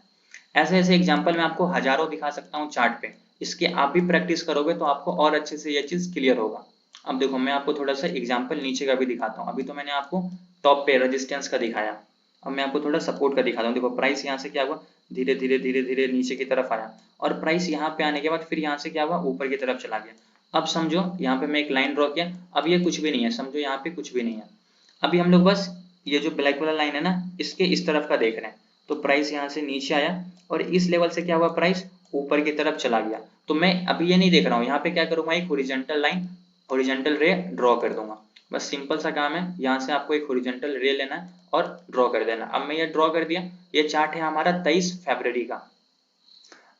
ऐसे ऐसे एग्जाम्पल मैं आपको हजारों दिखा सकता हूँ चार्ट पे, इसके आप भी प्रैक्टिस करोगे तो आपको और अच्छे से ये चीज क्लियर होगा। अब देखो मैं आपको थोड़ा सा एग्जाम्पल नीचे का भी दिखाता हूँ। अभी तो मैंने आपको टॉप पे रेजिस्टेंस का दिखाया, अब मैं आपको थोड़ा सपोर्ट का दिखाता हूँ। देखो प्राइस यहाँ से क्या हुआ, धीरे धीरे धीरे धीरे नीचे की तरफ आया और प्राइस यहाँ पे आने के बाद फिर यहाँ से क्या हुआ, ऊपर की तरफ चला गया। अब समझो यहाँ पे मैं एक लाइन ड्रॉ किया, अब ये कुछ भी नहीं है, समझो यहाँ पे कुछ भी नहीं है। अभी हम लोग बस ये जो ब्लैक वाला लाइन है ना इसके इस तरफ का देख रहे हैं। तो प्राइस यहाँ से नीचे आया और इस लेवल से क्या हुआ, प्राइस ऊपर की तरफ चला गया। तो मैं अभी ये नहीं देख रहा हूँ, यहाँ पे क्या करूंगा, एक horizontal line, horizontal ray draw कर दूंगा। बस सिंपल सा काम है, यहाँ से आपको एक हॉरिजॉन्टल रे लेना है और ड्रॉ कर देना। अब मैं ये ड्रॉ कर दिया, ये चार्ट है हमारा 23 फरवरी का।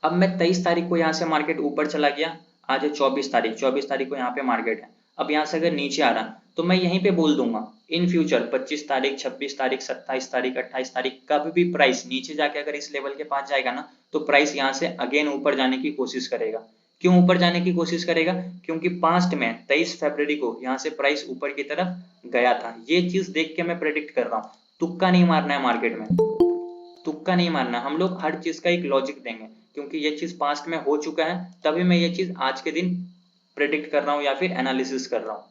अब मैं 23 तारीख को यहाँ से मार्केट ऊपर चला गया, आज है 24 तारीख, 24 तारीख को यहाँ पे मार्केट है। अब यहाँ से अगर नीचे आ रहा तो मैं यहीं पे बोल दूंगा इन फ्यूचर 25 तारीख, 26 तारीख, 27 तारीख, 28 तारीख कभी भी प्राइस नीचे जाके अगर इस लेवल के पास जाएगा ना तो प्राइस यहाँ से अगेन ऊपर जाने की कोशिश करेगा। क्यों ऊपर जाने की कोशिश करेगा, क्योंकि पास्ट में 23 फरवरी को यहाँ से प्राइस ऊपर की तरफ गया था। ये चीज देख के मैं प्रेडिक्ट कर रहा हूँ, तुक्का नहीं मारना है मार्केट में, तुक्का नहीं मारना। हम लोग हर चीज का एक लॉजिक देंगे, क्योंकि ये चीज पास्ट में हो चुका है तभी मैं ये चीज आज के दिन प्रेडिक्ट कर रहा हूँ या फिर एनालिसिस कर रहा हूँ।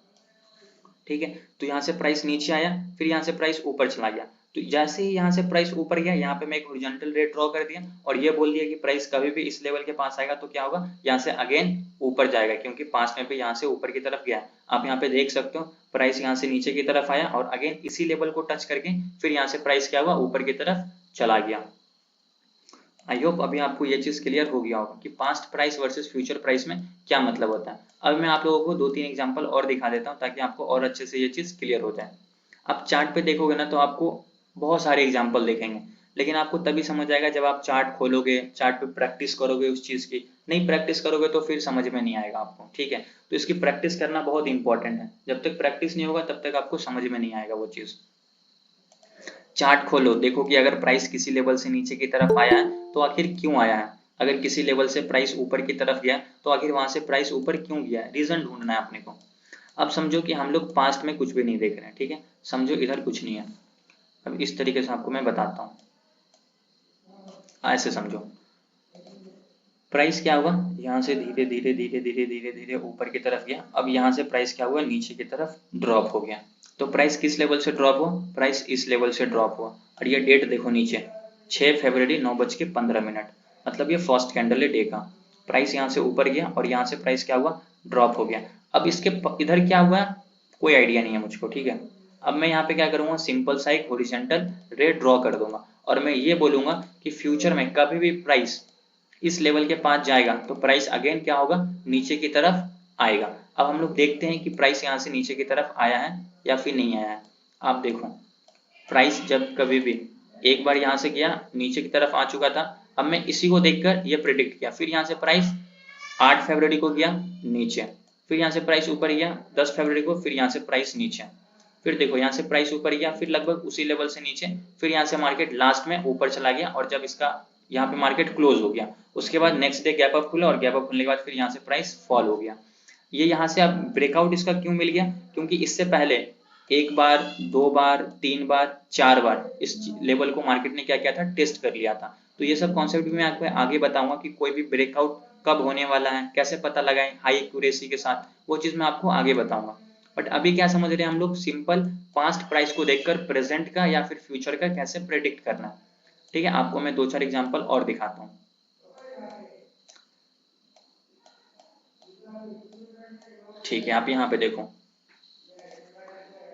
ठीक है, तो यहाँ से प्राइस नीचे आया, फिर यहाँ से प्राइस ऊपर चला गया। तो जैसे ही यहाँ से प्राइस ऊपर गया, यहाँ पे मैं एक हॉरिजॉन्टल रे ड्रॉ कर दिया और ये बोल दिया कि प्राइस कभी भी इस लेवल के पास आएगा तो क्या होगा, यहाँ से अगेन ऊपर जाएगा, क्योंकि पास्ट में भी यहाँ से ऊपर की तरफ गया। आप यहाँ पे देख सकते हो प्राइस यहाँ से नीचे की तरफ आया और अगेन इसी लेवल को टच करके फिर यहाँ से प्राइस क्या हुआ, ऊपर की तरफ चला गया। आई होप अभी आपको ये चीज क्लियर हो गया होगा कि past price versus future price में क्या मतलब होता है। अब मैं आप लोगों को 2-3 एग्जांपल और दिखा देता हूँ ताकि आपको और अच्छे से ये चीज क्लियर हो जाए। आप चार्ट पे देखोगे ना तो आपको बहुत सारे एग्जाम्पल देखेंगे, लेकिन आपको तभी समझ आएगा जब आप चार्ट खोलोगे, चार्ट पे प्रैक्टिस करोगे उस चीज की। नहीं प्रैक्टिस करोगे तो फिर समझ में नहीं आएगा आपको। ठीक है, तो इसकी प्रैक्टिस करना बहुत इंपॉर्टेंट है, जब तक प्रैक्टिस नहीं होगा तब तक आपको समझ में नहीं आएगा वो चीज। चार्ट खोलो, देखो कि अगर प्राइस किसी लेवल से नीचे की तरफ आया है तो आखिर क्यों आया है, अगर किसी लेवल से प्राइस ऊपर की तरफ गया तो आखिर वहां से प्राइस ऊपर क्यों गया है, रीजन ढूंढना है अपने को। अब समझो कि हम लोग पास्ट में कुछ भी नहीं देख रहे हैं, ठीक है, समझो इधर कुछ नहीं है। अब इस तरीके से आपको मैं बताता हूँ, ऐसे समझो प्राइस क्या हुआ, यहाँ से धीरे धीरे धीरे धीरे धीरे धीरे ऊपर की तरफ गया। अब यहाँ से प्राइस क्या हुआ, नीचे की तरफ ड्रॉप हो गया। तो प्राइस किस लेवल से ड्रॉप हुआ, प्राइस इस लेवल से ड्रॉप हुआ। और ये डेट देखो नीचे 6 फरवरी 9:15, मतलब ये फर्स्ट कैंडल है डे का। प्राइस यहाँ से ऊपर गया और यहाँ से प्राइस क्या हुआ, ड्रॉप हो गया। अब इसके इधर क्या हुआ कोई आइडिया नहीं है मुझको। ठीक है, अब मैं यहाँ पे क्या करूंगा, सिंपल सा एक हॉरिजॉन्टल रे ड्रॉ कर दूंगा और मैं ये बोलूंगा कि फ्यूचर में कभी भी प्राइस इस लेवल के पास जाएगा तो प्राइस अगेन क्या होगा, नीचे की तरफ आएगा। अब हम लोग देखते हैं कि प्राइस यहाँ से नीचे की तरफ आया है या फिर नहीं आया है। आप देखो प्राइस जब कभी भी एक बार यहाँ से गया, नीचे की तरफ आ चुका था। अब मैं इसी को देखकर ये प्रिडिक्ट किया, फिर यहाँ से प्राइस 8 फरवरी को गया नीचे, फिर यहाँ से प्राइस ऊपर गया 10 फरवरी को, फिर यहाँ से प्राइस नीचे, फिर देखो यहाँ से प्राइस ऊपर गया, फिर लगभग उसी लेवल से नीचे, फिर यहाँ से मार्केट लास्ट में ऊपर चला गया और जब इसका यहाँ पे मार्केट क्लोज हो गया उसके बाद नेक्स्ट डे गैप अप खुला और गैप अप खुलने के बाद फिर यहाँ से प्राइस फॉल हो गया। ये यहाँ से अब ब्रेकआउट इसका क्यों मिल गया, क्योंकि इससे पहले एक बार, दो बार, 3 बार, 4 बार इस लेवल को मार्केट ने क्या किया था, टेस्ट कर लिया था। तो ये सब कॉन्सेप्ट भी मैं आपको आगे बताऊंगा कि कोई भी ब्रेकआउट कब होने वाला है, कैसे पता लगाएं हाई एक्यूरेसी के साथ, वो चीज मैं आपको आगे बताऊंगा। बट अभी क्या समझ रहे हैं हम लोग, सिंपल पास्ट प्राइस को देखकर प्रेजेंट का या फिर फ्यूचर का कैसे प्रेडिक्ट करना है। ठीक है, आपको मैं 2-4 एग्जांपल और दिखाता हूँ। ठीक है, आप यहाँ पे देखो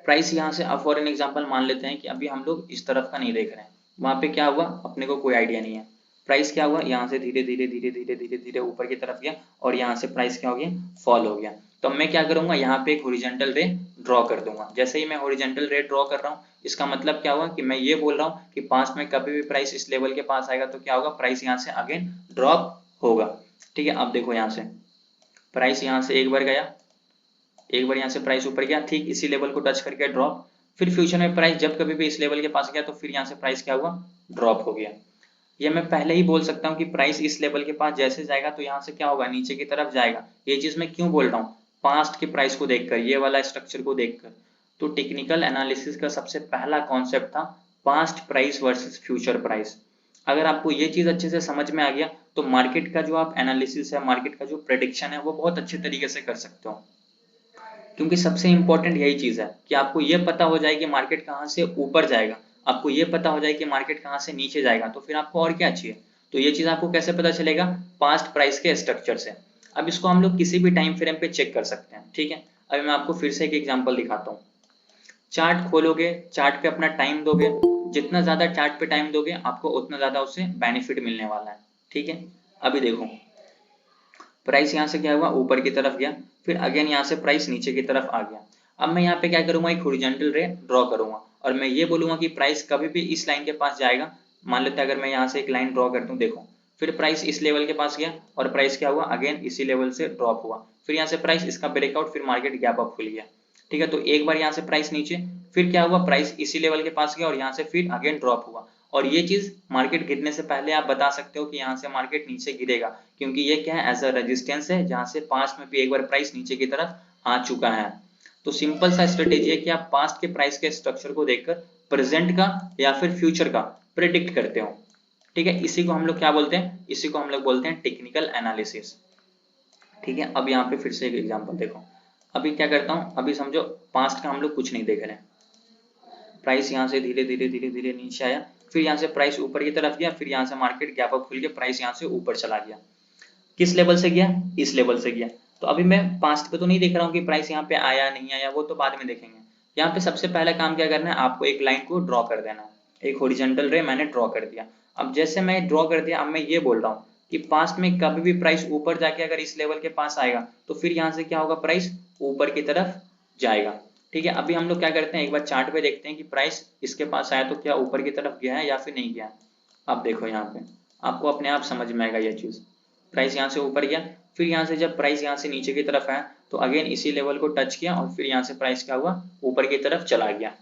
प्राइस यहाँ से, अब फॉर एन एग्जांपल मान लेते हैं कि अभी हम लोग इस तरफ का नहीं देख रहे हैं, वहां पे क्या हुआ अपने को कोई आइडिया नहीं है। प्राइस क्या हुआ, यहाँ से धीरे धीरे धीरे धीरे धीरे धीरे ऊपर की तरफ गया और यहाँ से प्राइस क्या हो गया, फॉल हो गया। तो मैं क्या करूंगा, यहाँ पे एक हॉरिजॉन्टल रे ड्रॉ कर दूंगा। जैसे ही मैं हॉरिजॉन्टल रे ड्रॉ कर रहा हूँ, इसका मतलब क्या हुआ कि मैं ये बोल रहा हूँ कि पास्ट में कभी भी प्राइस इस लेवल के पास आएगा तो क्या होगा, प्राइस यहाँ से अगेन ड्रॉप होगा। ठीक है, अब देखो यहाँ से प्राइस यहाँ से एक बार गया, एक बार यहाँ से प्राइस ऊपर गया, ठीक इसी लेवल को टच करके ड्रॉप। फिर फ्यूचर में प्राइस जब कभी भी इस लेवल के पास गया तो फिर यहाँ से प्राइस क्या हुआ, ड्रॉप हो गया। ये मैं पहले ही बोल सकता हूँ कि प्राइस इस लेवल के पास जैसे जाएगा तो यहाँ से क्या होगा, नीचे की तरफ जाएगा। ये चीज मैं क्यों बोल रहा हूँ, पास्ट के प्राइस को देखकर, ये वाला स्ट्रक्चर को देखकर। तो टेक्निकल एनालिसिस का सबसे पहला कॉन्सेप्ट था past price versus future price. अगर आपको ये चीज अच्छे से समझ में आ गया तो मार्केट का जो आप एनालिसिस है, मार्केट का जो प्रेडिक्शन है, वो बहुत अच्छे तरीके से कर सकते हो। क्योंकि सबसे इंपॉर्टेंट यही चीज है कि आपको ये पता हो जाए कि मार्केट कहाँ से ऊपर जाएगा, आपको ये पता हो जाए कि मार्केट कहाँ से नीचे जाएगा, तो फिर आपको और क्या चाहिए। तो ये चीज आपको कैसे पता चलेगा, पास्ट प्राइस के स्ट्रक्चर से। अब इसको हम लोग किसी भी टाइम फ्रेम पे चेक कर सकते हैं। ठीक है, अभी मैं आपको फिर से एक एग्जांपल दिखाता हूँ। चार्ट खोलोगे, चार्ट पे अपना टाइम दोगे, जितना ज्यादा चार्ट पे टाइम दोगे आपको उतना ज्यादा उससे बेनिफिट मिलने वाला है। ठीक है, अभी देखो प्राइस यहाँ से क्या हुआ, ऊपर की तरफ गया, फिर अगेन यहाँ से प्राइस नीचे की तरफ आ गया। अब मैं यहाँ पे क्या करूंगा, एक हॉरिजॉन्टल रे ड्रॉ करूंगा और मैं ये बोलूंगा कि प्राइस कभी भी इस लाइन के पास जाएगा। मान लेते हैं अगर मैं यहाँ से एक लाइन ड्रॉ करता हूँ, देखो फिर प्राइस इस लेवल के पास गया और प्राइस क्या हुआ, अगेन इसी लेवल से ड्रॉप हुआ। फिर यहाँ से प्राइस इसका ब्रेकआउट, फिर मार्केट गैप अप खुल गया। ठीक है, तो एक बार यहाँ से प्राइस नीचे, फिर क्या हुआ, प्राइस इसी लेवल के पास गया और यहाँ से फिर अगेन ड्रॉप हुआ। और ये चीज मार्केट गिरने से पहले आप बता सकते हो कि यहाँ से मार्केट नीचे गिरेगा, क्योंकि ये क्या है, एज अ रेजिस्टेंस है, जहां से पास्ट में भी एक बार प्राइस नीचे की तरफ आ चुका है। तो सिंपल सा स्ट्रेटेजी है कि आप पास्ट के प्राइस के स्ट्रक्चर को देखकर प्रेजेंट का या फिर फ्यूचर का प्रिडिक्ट करते हो। ठीक है, इसी को हम लोग क्या बोलते हैं, इसी को हम लोग बोलते हैं टेक्निकल एनालिसिस। ठीक है, अब यहाँ पे फिर से एक एग्जांपल देखो। अभी क्या करता हूँ, अभी समझो पास्ट का हम लोग कुछ नहीं देख रहे हैं, प्राइस यहाँ से धीरे धीरे धीरे धीरे नीचे आया, फिर यहाँ से प्राइस ऊपर की तरफ गया, फिर यहाँ से मार्केट गैप अप खुल के प्राइस यहाँ से ऊपर चला गया। किस लेवल से गया, इस लेवल से गया। तो अभी मैं पास्ट पे तो नहीं देख रहा हूँ कि प्राइस यहाँ पे आया नहीं आया, वो तो बाद में देखेंगे। यहाँ पे सबसे पहला काम क्या करना है, आपको एक लाइन को ड्रॉ कर देना है। एक हॉरिजॉन्टल रे मैंने ड्रॉ कर दिया। अब जैसे मैं ड्रॉ कर दिया, अब मैं ये बोल रहा हूँ कि पास्ट में कभी भी प्राइस ऊपर जाके अगर इस लेवल के पास आएगा तो फिर यहाँ से क्या होगा, प्राइस ऊपर की तरफ जाएगा। ठीक है, अभी हम लोग क्या करते हैं, एक बार चार्ट पे देखते हैं कि प्राइस इसके पास आया तो क्या ऊपर की तरफ गया है या फिर नहीं गया। अब देखो यहाँ पे आपको अपने आप समझ में आएगा ये चीज। प्राइस यहाँ से ऊपर गया, फिर यहाँ से जब प्राइस यहाँ से नीचे की तरफ आया तो अगेन इसी लेवल को टच किया और फिर यहाँ से प्राइस क्या हुआ, ऊपर की तरफ चला गया।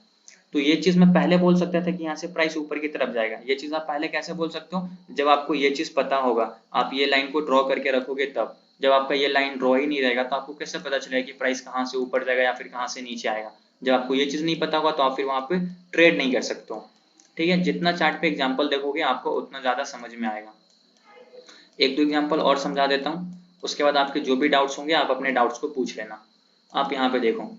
तो ये चीज मैं पहले बोल सकता था कि यहाँ से प्राइस ऊपर की तरफ जाएगा। ये चीज आप पहले कैसे बोल सकते हो, जब आपको ये चीज पता होगा, आप ये लाइन को ड्रॉ करके रखोगे तब। जब आपका ये लाइन ड्रॉ ही नहीं रहेगा तो आपको कैसे पता चलेगा कि प्राइस कहाँ से ऊपर जाएगा या फिर कहाँ से नीचे आएगा। जब आपको ये चीज नहीं पता होगा तो आप फिर वहां पे ट्रेड नहीं कर सकते हो। ठीक है, जितना चार्ट पे एग्जाम्पल देखोगे आपको उतना ज्यादा समझ में आएगा। एक दो एग्जांपल और समझा देता हूँ, उसके बाद आपके जो भी डाउट्स होंगे आप अपने डाउट्स को पूछ लेना। आप यहाँ पे देखो,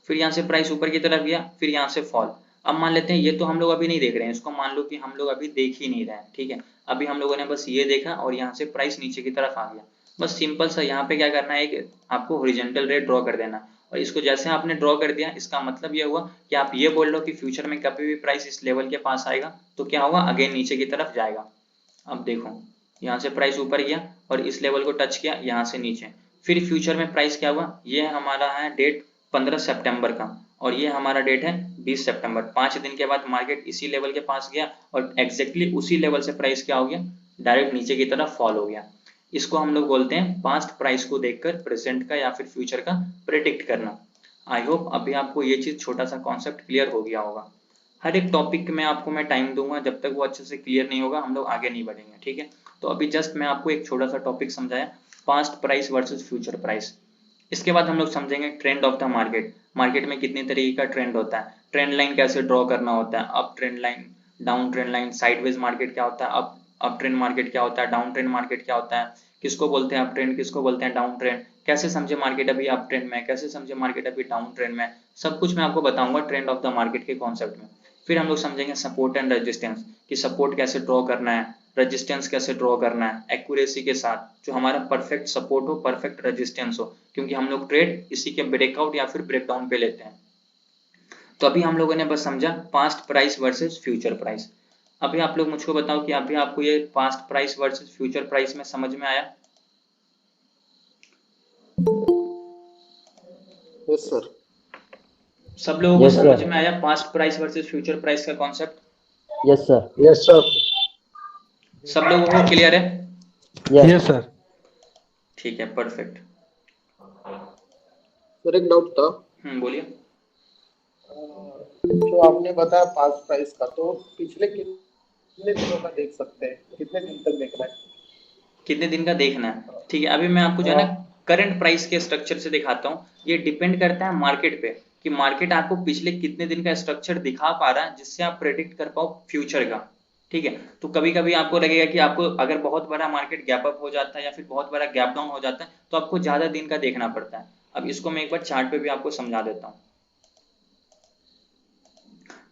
फिर यहाँ से प्राइस ऊपर की तरफ गया, फिर यहाँ से फॉल। अब मान लेते हैं ये तो हम लोग अभी नहीं देख रहे हैं, इसको मान लो कि हम लोग अभी देख ही नहीं रहे हैं। ठीक है, अभी हम लोगों ने बस ये देखा और यहाँ से प्राइस नीचे की तरफ आ गया। बस सिंपल सा यहाँ पे क्या करना है, एक आपको हॉरिजॉन्टल रे ड्रॉ कर देना। और इसको जैसे आपने ड्रॉ कर दिया, इसका मतलब ये हुआ कि आप ये बोल लो कि फ्यूचर में कभी भी प्राइस इस लेवल के पास आएगा तो क्या होगा, अगेन नीचे की तरफ जाएगा। अब देखो यहाँ से प्राइस ऊपर गया और इस लेवल को टच किया, यहाँ से नीचे। फिर फ्यूचर में प्राइस क्या हुआ, ये हमारा है डेट 15 सितंबर का और ये हमारा डेट है 20 सितंबर। 5 दिन के बाद मार्केट इसी लेवल के पास गया और एग्जैक्टली उसी लेवल से प्राइस क्या हो गया, डायरेक्ट नीचे की तरफ फॉल हो गया। इसको हम लोग बोलते हैं पास्ट प्राइस को देखकर प्रेजेंट का या फिर फ्यूचर का प्रेडिक्ट करना। आई होप अभी आपको ये चीज छोटा सा कॉन्सेप्ट क्लियर हो गया होगा। हर एक टॉपिक में आपको मैं टाइम दूंगा, जब तक वो अच्छे से क्लियर नहीं होगा हम लोग आगे नहीं बढ़ेंगे। ठीक है, तो अभी जस्ट मैं आपको एक छोटा सा टॉपिक समझाया, past price versus future price. इसके बाद हम लोग समझेंगे trend of the market. Market में कितने तरीके का ट्रेंड होता है, ट्रेंड लाइन कैसे ड्रॉ करना होता है, up trend line, down trend line, sideways market क्या होता है, अप ट्रेंड मार्केट क्या होता है, डाउन ट्रेंड मार्केट क्या होता है, किसको बोलते हैं अप ट्रेंड, किसको बोलते हैं डाउन ट्रेंड, कैसे समझे मार्केट अभी अप ट्रेंड में, कैसे समझे मार्केट अभी डाउन ट्रेंड में, सब कुछ मैं आपको बताऊंगा ट्रेंड ऑफ द मार्केट के कॉन्सेप्ट में। फिर हम लोग समझेंगे सपोर्ट एंड रेजिस्टेंस, कि सपोर्ट कैसे ड्रॉ करना है, रेजिस्टेंस कैसे ड्रॉ करना है एक्यूरेसी के साथ, जो हमारा परफेक्ट सपोर्ट हो, परफेक्ट रेजिस्टेंस हो, क्योंकि हम लोग ट्रेड इसी के ब्रेकआउट या फिर ब्रेकडाउन पे लेते हैं। तो अभी हम लोगों ने बस समझा past price versus future price. अभी आप लोग मुझको बताओ कि अभी आपको ये past price versus future price में समझ में आया। Yes sir. सब लोगों को Yes, समझ sir. में आया past price versus future price का concept? Yes, sir. Yes sir. सब लोगों को क्लियर है? Yes. Yes sir. ठीक है, परफेक्ट। सर एक डाउट था। बोलिए। जो आपने बताया पास प्राइस का, तो पिछले कितने दिनों का देख सकते हैं, कितने दिन तक देखना है? कितने दिन का देखना है? ठीक है, अभी मैं आपको जो है ना करंट प्राइस के स्ट्रक्चर से दिखाता हूँ। ये डिपेंड करता है मार्केट पे कि मार्केट आपको पिछले कितने दिन का स्ट्रक्चर दिखा पा रहा है जिससे आप प्रेडिक्ट कर पाओ फ्यूचर का। ठीक है, तो कभी कभी आपको लगेगा कि आपको अगर बहुत बड़ा मार्केट गैप अप हो जाता है या फिर बहुत बड़ा गैप डाउन हो जाता है तो आपको ज्यादा दिन का देखना पड़ता है। अब इसको मैं एक बार चार्ट पे भी आपको समझा देता हूँ।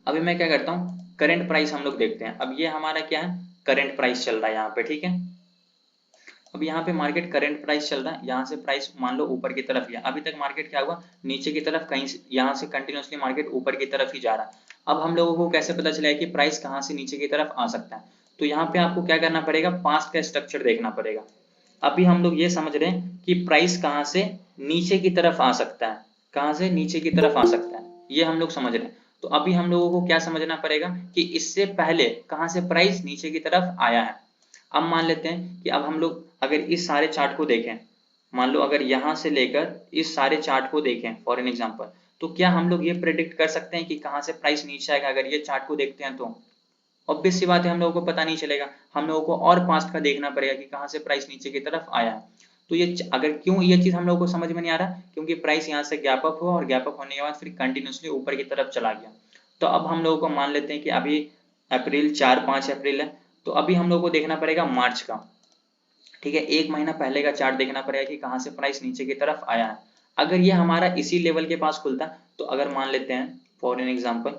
अभी मैं क्या करता हूँ, करंट प्राइस हम लोग देखते हैं। अब ये हमारा क्या है, करंट प्राइस चल रहा है यहाँ पे। ठीक है, अब यहाँ पे मार्केट करंट प्राइस चल रहा है, यहाँ से प्राइस मान लो ऊपर की तरफ गया। अभी तक मार्केट क्या हुआ, नीचे की तरफ, कहीं से यहाँ से कंटिन्यूसली मार्केट ऊपर की तरफ ही जा रहा है। अब हम लोगों को कैसे पता चला कि प्राइस कहाँ से नीचे की तरफ आ सकता है? तो यहाँ पे आपको क्या करना पड़ेगा, पास्ट का स्ट्रक्चर देखना पड़ेगा। अभी हम लोग ये समझ रहे हैं कि प्राइस कहाँ से नीचे की तरफ आ सकता है, कहाँ से नीचे की तरफ आ सकता है, ये हम लोग समझ रहे हैं। तो अभी हम लोगों को क्या समझना पड़ेगा कि इससे पहले कहाँ से प्राइस नीचे की तरफ आया है। अब मान लेते हैं कि अब हम लोग अगर इस सारे चार्ट को देखें, मान लो अगर यहां से लेकर इस सारे चार्ट को देखें फॉर एन एग्जांपल, तो क्या हम लोग ये प्रेडिक्ट कर सकते हैं कि कहां से प्राइस नीचे आएगा? अगर ये चार्ट को देखते हैं तो ऑब्वियस सी बात है, हम लोगों को पता नहीं चलेगा। हम लोगों को और पास्ट का देखना पड़ेगा कि कहां से प्राइस नीचे की तरफ आया है। तो ये अगर क्यों ये चीज हम लोगों को समझ में नहीं आ रहा, क्योंकि प्राइस यहाँ से गैप अप हुआ और गैप अप होने के बाद फिर कंटिन्यूसली ऊपर की तरफ चला गया। तो अब हम लोगों को मान लेते हैं कि अभी अप्रैल 4-5 अप्रैल है, तो अभी हम लोगों को देखना पड़ेगा मार्च का। ठीक है, एक महीना पहले का चार्ट देखना पड़ेगा कि कहां से प्राइस नीचे की तरफ आया है। अगर ये हमारा इसी लेवल के पास खुलता, तो अगर मान लेते हैं फॉर एन एग्जांपल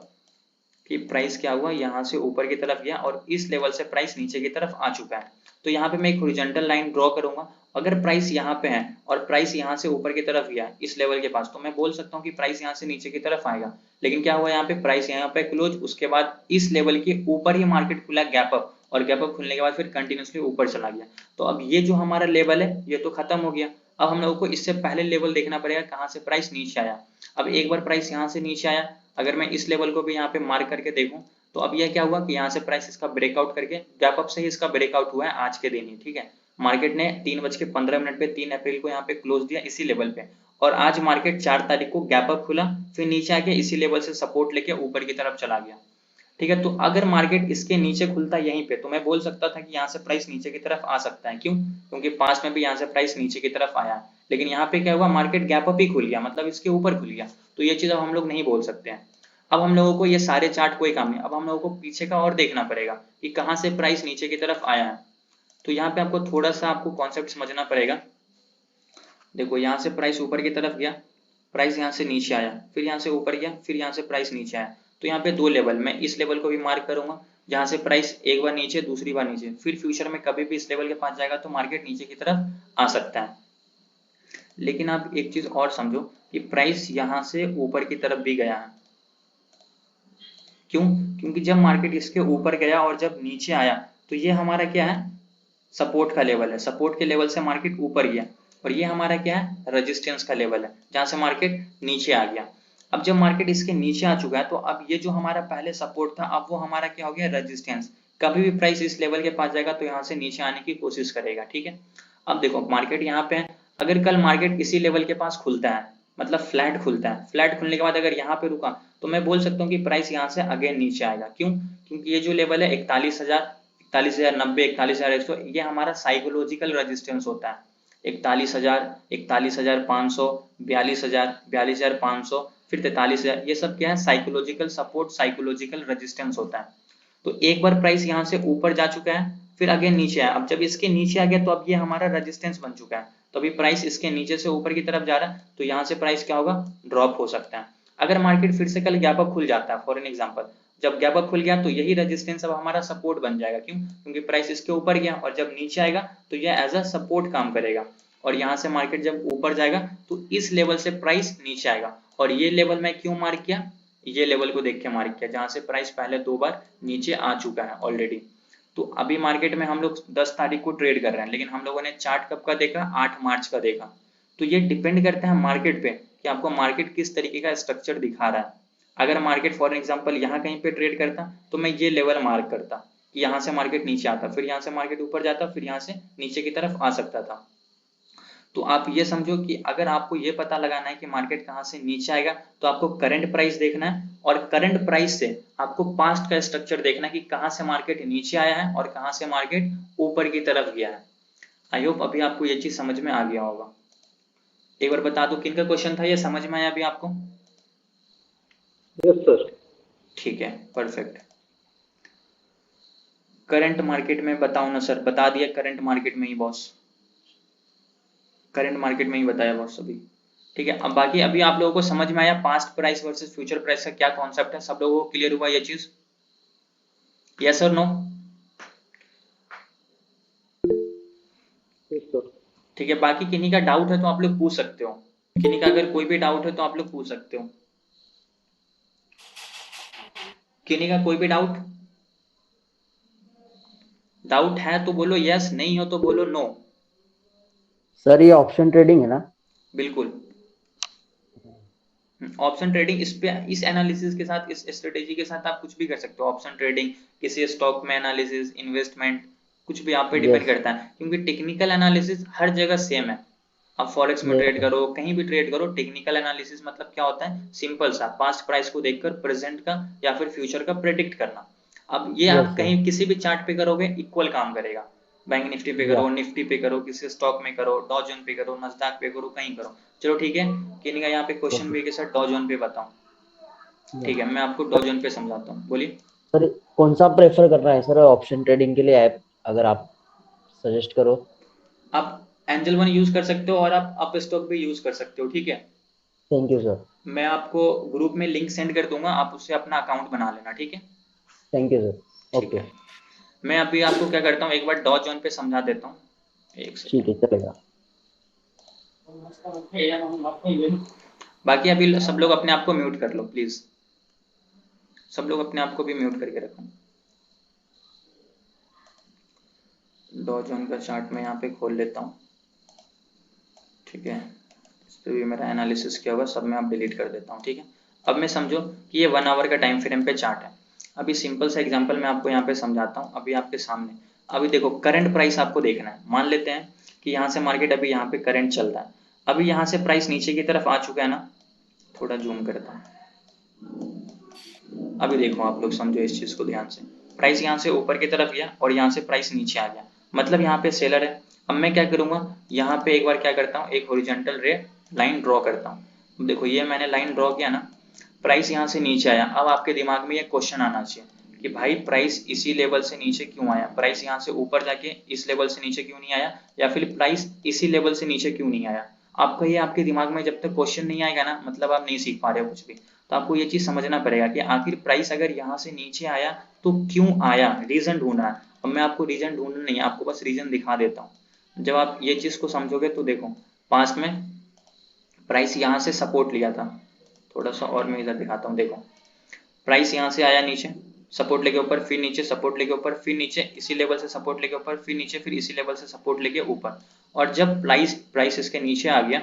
कि प्राइस क्या हुआ, यहाँ से ऊपर की तरफ गया और इस लेवल से प्राइस नीचे की तरफ आ चुका है, तो यहाँ पे मैं एक हॉरिजॉन्टल लाइन ड्रॉ करूंगा। अगर प्राइस यहाँ पे है और प्राइस यहाँ से ऊपर की तरफ गया इस लेवल के पास, तो मैं बोल सकता हूँ कि प्राइस यहाँ से नीचे की तरफ आएगा। लेकिन क्या हुआ, यहाँ पे प्राइस यहाँ पे क्लोज, उसके बाद इस लेवल के ऊपर ही मार्केट खुला गैप अप, और गैप अप खुलने के बाद फिर कंटिन्यूसली ऊपर चला गया। तो अब ये जो हमारा लेवल है ये तो खत्म हो गया। अब हम लोगों को इससे पहले लेवल देखना पड़ेगा कहाँ से प्राइस नीचे आया। अब एक बार प्राइस यहाँ से नीचे आया, अगर मैं इस लेवल को भी यहाँ पे मार्क करके देखूं, तो अब यह क्या हुआ कि यहाँ से प्राइस इसका ब्रेकआउट करके गैप अप से ही इसका ब्रेकआउट हुआ है आज के दिन ही। ठीक है, मार्केट ने 3:15 पे 3 अप्रैल को यहाँ पे क्लोज दिया इसी लेवल पे, और आज मार्केट 4 तारीख को गैप अप खुला, फिर नीचे आके इसी लेवल से सपोर्ट लेके ऊपर की तरफ चला गया। ठीक है, तो अगर मार्केट इसके नीचे खुलता यहीं पे, तो मैं बोल सकता था कि यहाँ से प्राइस नीचे की तरफ आ सकता है। क्यों? क्योंकि पास में भी यहाँ से प्राइस नीचे की तरफ आया है, लेकिन यहाँ पे क्या हुआ, मार्केट गैप अप ही खुल गया, मतलब इसके ऊपर खुल गया। तो ये चीज अब हम लोग नहीं बोल सकते हैं। अब हम लोगों को ये सारे चार्ट कोई काम नहीं, अब हम लोगों को पीछे का और देखना पड़ेगा कि कहाँ से प्राइस नीचे की तरफ आया है। तो यहाँ पे आपको थोड़ा सा आपको कॉन्सेप्ट समझना पड़ेगा। देखो, यहाँ से प्राइस ऊपर की तरफ गया, प्राइस यहाँ से नीचे आया, फिर यहाँ से ऊपर गया, फिर यहाँ से प्राइस नीचे आया। तो यहाँ पे दो लेवल, मैं इस लेवल को भी मार्क करूंगा जहाँ से प्राइस एक बार नीचे, दूसरी बार नीचे, फिर फ्यूचर में कभी भी इस लेवल के पास जाएगा तो मार्केट नीचे की तरफ आ सकता है। लेकिन आप एक चीज और समझो कि प्राइस यहाँ से ऊपर की तरफ भी गया है। क्यों? क्योंकि जब मार्केट इसके ऊपर गया और जब नीचे आया, तो ये हमारा क्या है, सपोर्ट का लेवल है। सपोर्ट के लेवल से मार्केट ऊपर गया, और ये हमारा क्या है, रेजिस्टेंस का लेवल है, जहां से मार्केट नीचे आ गया। अब जब मार्केट इसके नीचे आ चुका है, तो अब ये जो हमारा पहले सपोर्ट था, अब वो हमारा क्या हो गया, रेजिस्टेंस। कभी भी प्राइस इस लेवल के पास जाएगा तो यहाँ से नीचे आने की कोशिश करेगा। ठीक है, अब देखो मार्केट यहाँ पे है, अगर कल मार्केट इसी लेवल के पास खुलता है, मतलब फ्लैट खुलता है, फ्लैट खुलने के बाद अगर यहाँ पे रुका, तो मैं बोल सकता हूँ कि प्राइस यहाँ से अगेन नीचे आएगा। क्यों? क्योंकि ये जो लेवल है 41,000, 41,090, 41,100, ये हमारा साइकोलॉजिकल रेजिस्टेंस होता है। 41,000, 41,500, 42,000, 42,500, फिर 43,000, ये सब क्या है, साइकोलॉजिकल सपोर्ट, साइकोलॉजिकल रेजिस्टेंस होता है। तो एक बार प्राइस यहाँ से ऊपर जा चुका है, फिर अगेन नीचे आया। अब जब इसके नीचे आ गया, तो अब ये हमारा रेजिस्टेंस बन चुका है। तो अभी प्राइस इसके नीचे से ऊपर की तरफ जा रहा है, तो यहाँ से प्राइस क्या होगा, ड्रॉप हो सकता है। अगर मार्केट फिर से कल गैप अप खुल जाता है फॉर एन एग्जांपल, जब गैप अप खुल गया तो यही रेजिस्टेंस अब हमारा सपोर्ट बन जाएगा। क्यों? क्योंकि प्राइस इसके ऊपर गया और जब नीचे आएगा तो यह एज अ सपोर्ट काम करेगा, और यहाँ से मार्केट जब ऊपर जाएगा तो इस लेवल से प्राइस नीचे आएगा। और ये लेवल मैं क्यों मार्क किया, ये लेवल को देख के मार्क किया जहां से प्राइस पहले 2 बार नीचे आ चुका है ऑलरेडी। तो अभी मार्केट में हम लोग 10 तारीख को ट्रेड कर रहे हैं, लेकिन हम लोगों ने चार्ट कब का देखा, 8 मार्च का देखा। तो ये डिपेंड करता है मार्केट पे कि आपको मार्केट किस तरीके का स्ट्रक्चर दिखा रहा है। अगर मार्केट फॉर एग्जांपल यहाँ कहीं पे ट्रेड करता तो मैं ये लेवल मार्क करता कि यहाँ से मार्केट नीचे आता, फिर यहाँ से मार्केट ऊपर जाता, फिर यहाँ से नीचे की तरफ आ सकता था। तो आप ये समझो कि अगर आपको ये पता लगाना है कि मार्केट कहाँ से नीचे आएगा तो आपको करंट प्राइस देखना है, और करंट प्राइस से आपको पास्ट का स्ट्रक्चर देखना है कि कहाँ से मार्केट नीचे आया है और कहाँ से मार्केट ऊपर की तरफ गया है। आई होप अभी आपको ये चीज समझ में आ गया होगा। एक बार बता दो किन का क्वेश्चन था, ये समझ में आया अभी आपको? Yes sir. ठीक है, परफेक्ट। करंट मार्केट में बताओ ना सर, बता दिया करंट मार्केट में ही बॉस, करंट मार्केट में ही बताया बॉस अभी। ठीक है, अब बाकी अभी आप लोगों को समझ में आया past price versus future price का क्या कॉन्सेप्ट है? सब लोगों को क्लियर हुआ ये चीज? यस और नो? Yes sir. ठीक है, बाकी किन्हीं का डाउट है तो आप लोग पूछ सकते हो, किन्हीं का अगर कोई भी डाउट है तो आप लोग पूछ सकते हो। किन्हीं का कोई भी डाउट डाउट है तो बोलो यस, नहीं हो तो बोलो नो। सर ये ऑप्शन ट्रेडिंग है ना? बिल्कुल, ऑप्शन ट्रेडिंग, इस पे इस एनालिसिस के साथ, इस स्ट्रेटेजी के साथ आप कुछ भी कर सकते हो। ऑप्शन ट्रेडिंग, किसी स्टॉक में एनालिसिस, इन्वेस्टमेंट, कुछ भी आप पे डिपेंड यस करता है, क्योंकि टेक्निकल एनालिसिस हर जगह सेम है। आप फॉरेक्स में ट्रेड यस करो, कहीं भी ट्रेड करो, टेक्निकल एनालिसिस मतलब क्या होता है? सिंपल सा पास्ट प्राइस को देखकर प्रेजेंट का या फिर फ्यूचर का प्रेडिक्ट करना। अब ये यस आप सर। कहीं किसी भी चार्ट पे करोगे इक्वल काम करेगा। बैंक निफ्टी पे या करो, निफ्टी पे करो, किसी स्टॉक में करो, डॉ जोन पे करो, नस्डैक पे करो, कहीं करो। चलो ठीक है, किन्हीं का यहाँ पे क्वेश्चन ओके। भी है कि सर डॉ जोन पे बताओ। या ठीक है, मैं आपको डॉ जोन पे समझाता हूँ, बोलिए। सर कौन सा प्रेफर करना है सर ऑप्शन ट्रेडिंग के लिए ऐप, अगर आप सजेस्ट करो? आप एंजल वन यूज कर सकते हो और आप अप स्टॉक भी यूज कर सकते हो। ठीक है, थैंक यू सर। मैं आपको ग्रुप में लिंक सेंड कर दूंगा, आप उससे अपना अकाउंट बना लेना। ठीक है, थैंक यू सर। ठीक ओके। है। मैं अभी आपको क्या करता हूँ, एक बार डॉ जोन पे समझा देता हूँ, एक ठीक है सेकेंड। चलेगा। बाकी अभी सब लोग अपने आप को म्यूट कर लो प्लीज, सब लोग अपने आप को भी म्यूट करके रखो। डॉ जोन का चार्ट मैं यहाँ पे खोल लेता हूँ। ठीक है, इस पे भी मेरा एनालिसिस किया होगा, सब मैं अब डिलीट कर देता हूँ। ठीक है, अब मैं समझो कि ये 1 आवर का टाइम फ्रेम पे चार्ट है। अभी सिंपल सा एग्जांपल मैं आपको यहाँ पे समझाता हूँ अभी आपके सामने। अभी देखो करंट प्राइस आपको देखना है, मान लेते हैं कि यहाँ से मार्केट अभी यहाँ पे करंट चल रहा है, अभी यहाँ से प्राइस नीचे की तरफ आ चुका है ना, थोड़ा जूम करता हूँ। अभी देखो आप लोग समझो इस चीज को ध्यान से, प्राइस यहाँ से ऊपर की तरफ गया और यहाँ से प्राइस नीचे आ गया, मतलब यहाँ पे सेलर है। अब मैं क्या करूंगा, यहाँ पे एक बार क्या करता हूँ, एक हॉरिजॉन्टल रे लाइन ड्रॉ करता हूँ। देखो ये मैंने लाइन ड्रॉ किया ना, प्राइस यहाँ से नीचे आया। अब आपके दिमाग में ये क्वेश्चन आना चाहिए कि भाई प्राइस इसी लेवल से नीचे क्यों आया, प्राइस यहाँ से ऊपर जाके इस लेवल से नीचे क्यों नहीं आया, या फिर प्राइस इसी लेवल से नीचे क्यों नहीं आया। आपका ये आपके दिमाग में जब तक क्वेश्चन नहीं आएगा ना, मतलब आप नहीं सीख पा रहे हो कुछ भी। तो आपको ये चीज समझना पड़ेगा कि आखिर प्राइस अगर यहाँ से नीचे आया तो क्यों आया, रीजन ढूंढना है। और मैं आपको रीजन ढूंढना नहीं है, आपको बस रीजन दिखा देता हूँ। जब आप ये चीज को समझोगे तो देखो, पास्ट में प्राइस यहाँ से सपोर्ट लिया था, थोड़ा सा और मैं इधर दिखाता हूँ। देखो प्राइस यहाँ से आया नीचे, सपोर्ट लेके ऊपर, फिर नीचे, सपोर्ट लेके ऊपर, फिर नीचे, इसी लेवल से सपोर्ट लेके ऊपर, फिर नीचे, फिर इसी लेवल से सपोर्ट लेके ऊपर। और जब प्राइस इसके नीचे आ गया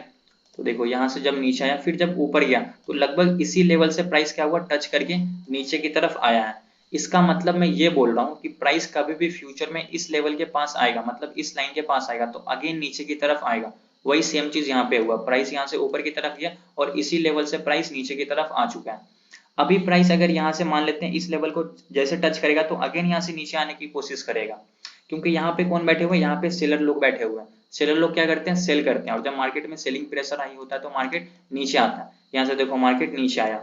तो देखो यहाँ से जब नीचे आया, फिर जब ऊपर गया तो लगभग इसी लेवल से प्राइस क्या हुआ, टच करके नीचे की तरफ आया है। इसका मतलब मैं ये बोल रहा हूँ कि प्राइस कभी भी फ्यूचर में इस लेवल के पास आएगा, मतलब इस लाइन के पास आएगा तो अगेन नीचे की तरफ आएगा। वही सेम चीज यहाँ पे हुआ, प्राइस यहाँ से ऊपर की तरफ गया और इसी लेवल से प्राइस नीचे की तरफ आ चुका है। अभी प्राइस अगर यहाँ से मान लेते हैं इस लेवल को जैसे टच करेगा तो अगेन यहाँ से नीचे आने की कोशिश करेगा, क्योंकि यहाँ पे कौन बैठे हुए हैं, यहाँ पे सेलर लोग बैठे हुए हैं। सेलर लोग क्या करते हैं, सेल करते हैं, और जब मार्केट में सेलिंग प्रेशर हाई होता है तो मार्केट नीचे आता है। यहाँ से देखो मार्केट नीचे आया,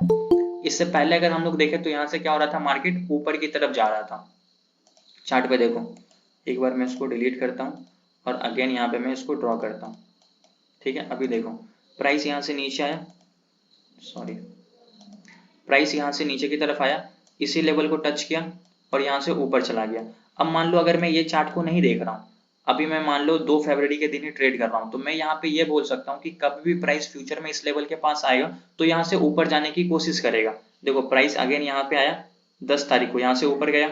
इससे पहले अगर हम लोग देखें तो यहाँ से क्या हो रहा था, मार्केट ऊपर की तरफ जा रहा था। चार्ट पे देखो, एक बार मैं इसको डिलीट करता हूँ और अगेन यहाँ पे मैं इसको ड्रॉ करता हूँ। ठीक है, अभी देखो प्राइस यहाँ से नीचे आया, सॉरी, प्राइस यहाँ से नीचे की तरफ आया, इसी लेवल को टच किया और यहाँ से ऊपर चला गया। अब मान लो अगर मैं ये चार्ट को नहीं देख रहा हूँ, अभी मैं मान लो 2 फरवरी के दिन ही ट्रेड कर रहा हूँ, तो मैं यहाँ पे ये बोल सकता हूँ कि कभी भी प्राइस फ्यूचर में इस लेवल के पास आएगा तो यहाँ से ऊपर जाने की कोशिश करेगा। देखो प्राइस अगेन यहाँ पे आया 10 तारीख को, यहाँ से ऊपर गया,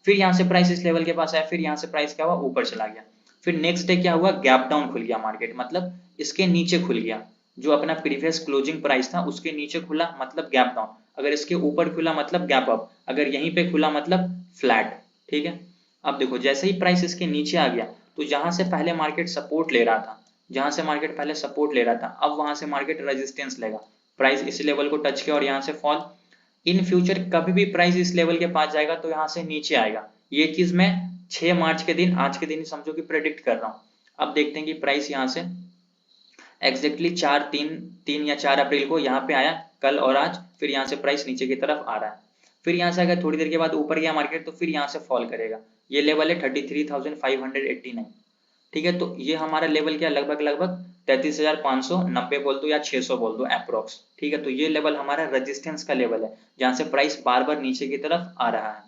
फिर यहाँ से प्राइस इस लेवल के पास आया, फिर यहाँ से प्राइस क्या हुआ, ऊपर चला गया। फिर नेक्स्ट डे क्या हुआ, गैप डाउन खुल गया मार्केट, मतलब इसके नीचे खुल गया, जो अपना प्रीवियस क्लोजिंग प्राइस था उसके नीचे खुला मतलब गैप डाउन, अगर इसके ऊपर खुला मतलब गैप अप, अगर यहीं पे खुला मतलब फ्लैट। ठीक है, अब देखो जैसे ही प्राइस इसके नीचे आ गया तो जहां से पहले मार्केट सपोर्ट ले रहा था, जहां से मार्केट पहले सपोर्ट ले रहा था, अब वहां से मार्केट रेजिस्टेंस लेगा, प्राइस इस लेवल को टच किया और यहाँ से फॉल। इन फ्यूचर कभी भी प्राइस इस लेवल के पास जाएगा तो यहाँ से नीचे आएगा, ये चीज मैं 6 मार्च के दिन, आज के दिन समझो कि प्रेडिक्ट कर रहा हूँ। अब देखते हैं कि प्राइस यहाँ से एग्जैक्टली 3 या 4 अप्रैल को यहाँ पे आया, कल और आज, फिर यहाँ से प्राइस नीचे की तरफ आ रहा है, फिर यहाँ से अगर थोड़ी देर के बाद ऊपर गया मार्केट तो फिर यहाँ से फॉल करेगा, ये लेवल है 33,589। ठीक है, तो ये हमारा लेवल क्या, लगभग 33,590 बोल दो या 600 बोल दो अप्रोक्स। ठीक है, तो ये लेवल हमारा रेजिस्टेंस का लेवल है, जहां से प्राइस बार बार नीचे की तरफ आ रहा है।